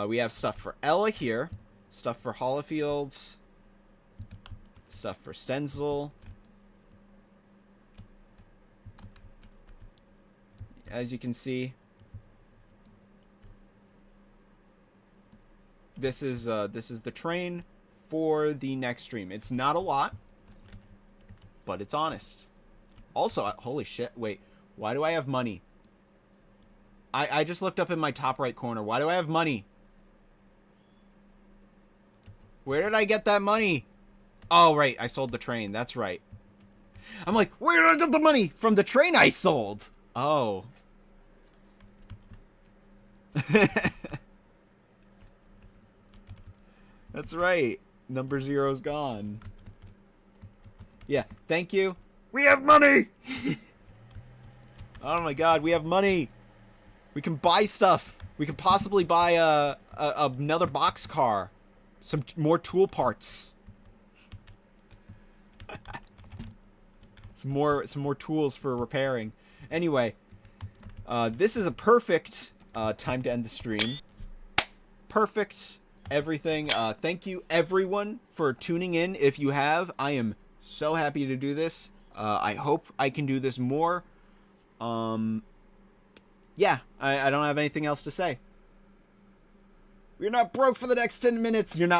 we have stuff for Ella here, stuff for Holofields, stuff for Stenzel. As you can see, this is the train for the next stream. It's not a lot, but it's honest. Also, holy shit, wait, why do I have money? I just looked up in my top right corner. Why do I have money? Where did I get that money? Oh, right, I sold the train. That's right. I'm like, where did I get the money? From the train I sold. Oh. That's right. Number 0's gone. Yeah, thank you. We have money! Oh my god, we have money! We can buy stuff. We can possibly buy another boxcar. Some more tool parts. some more tools for repairing. Anyway, this is a perfect time to end the stream. Perfect everything. Thank you everyone for tuning in. If you have, I am so happy to do this. I hope I can do this more. Yeah, I don't have anything else to say. We're not broke for the next 10 minutes. You're not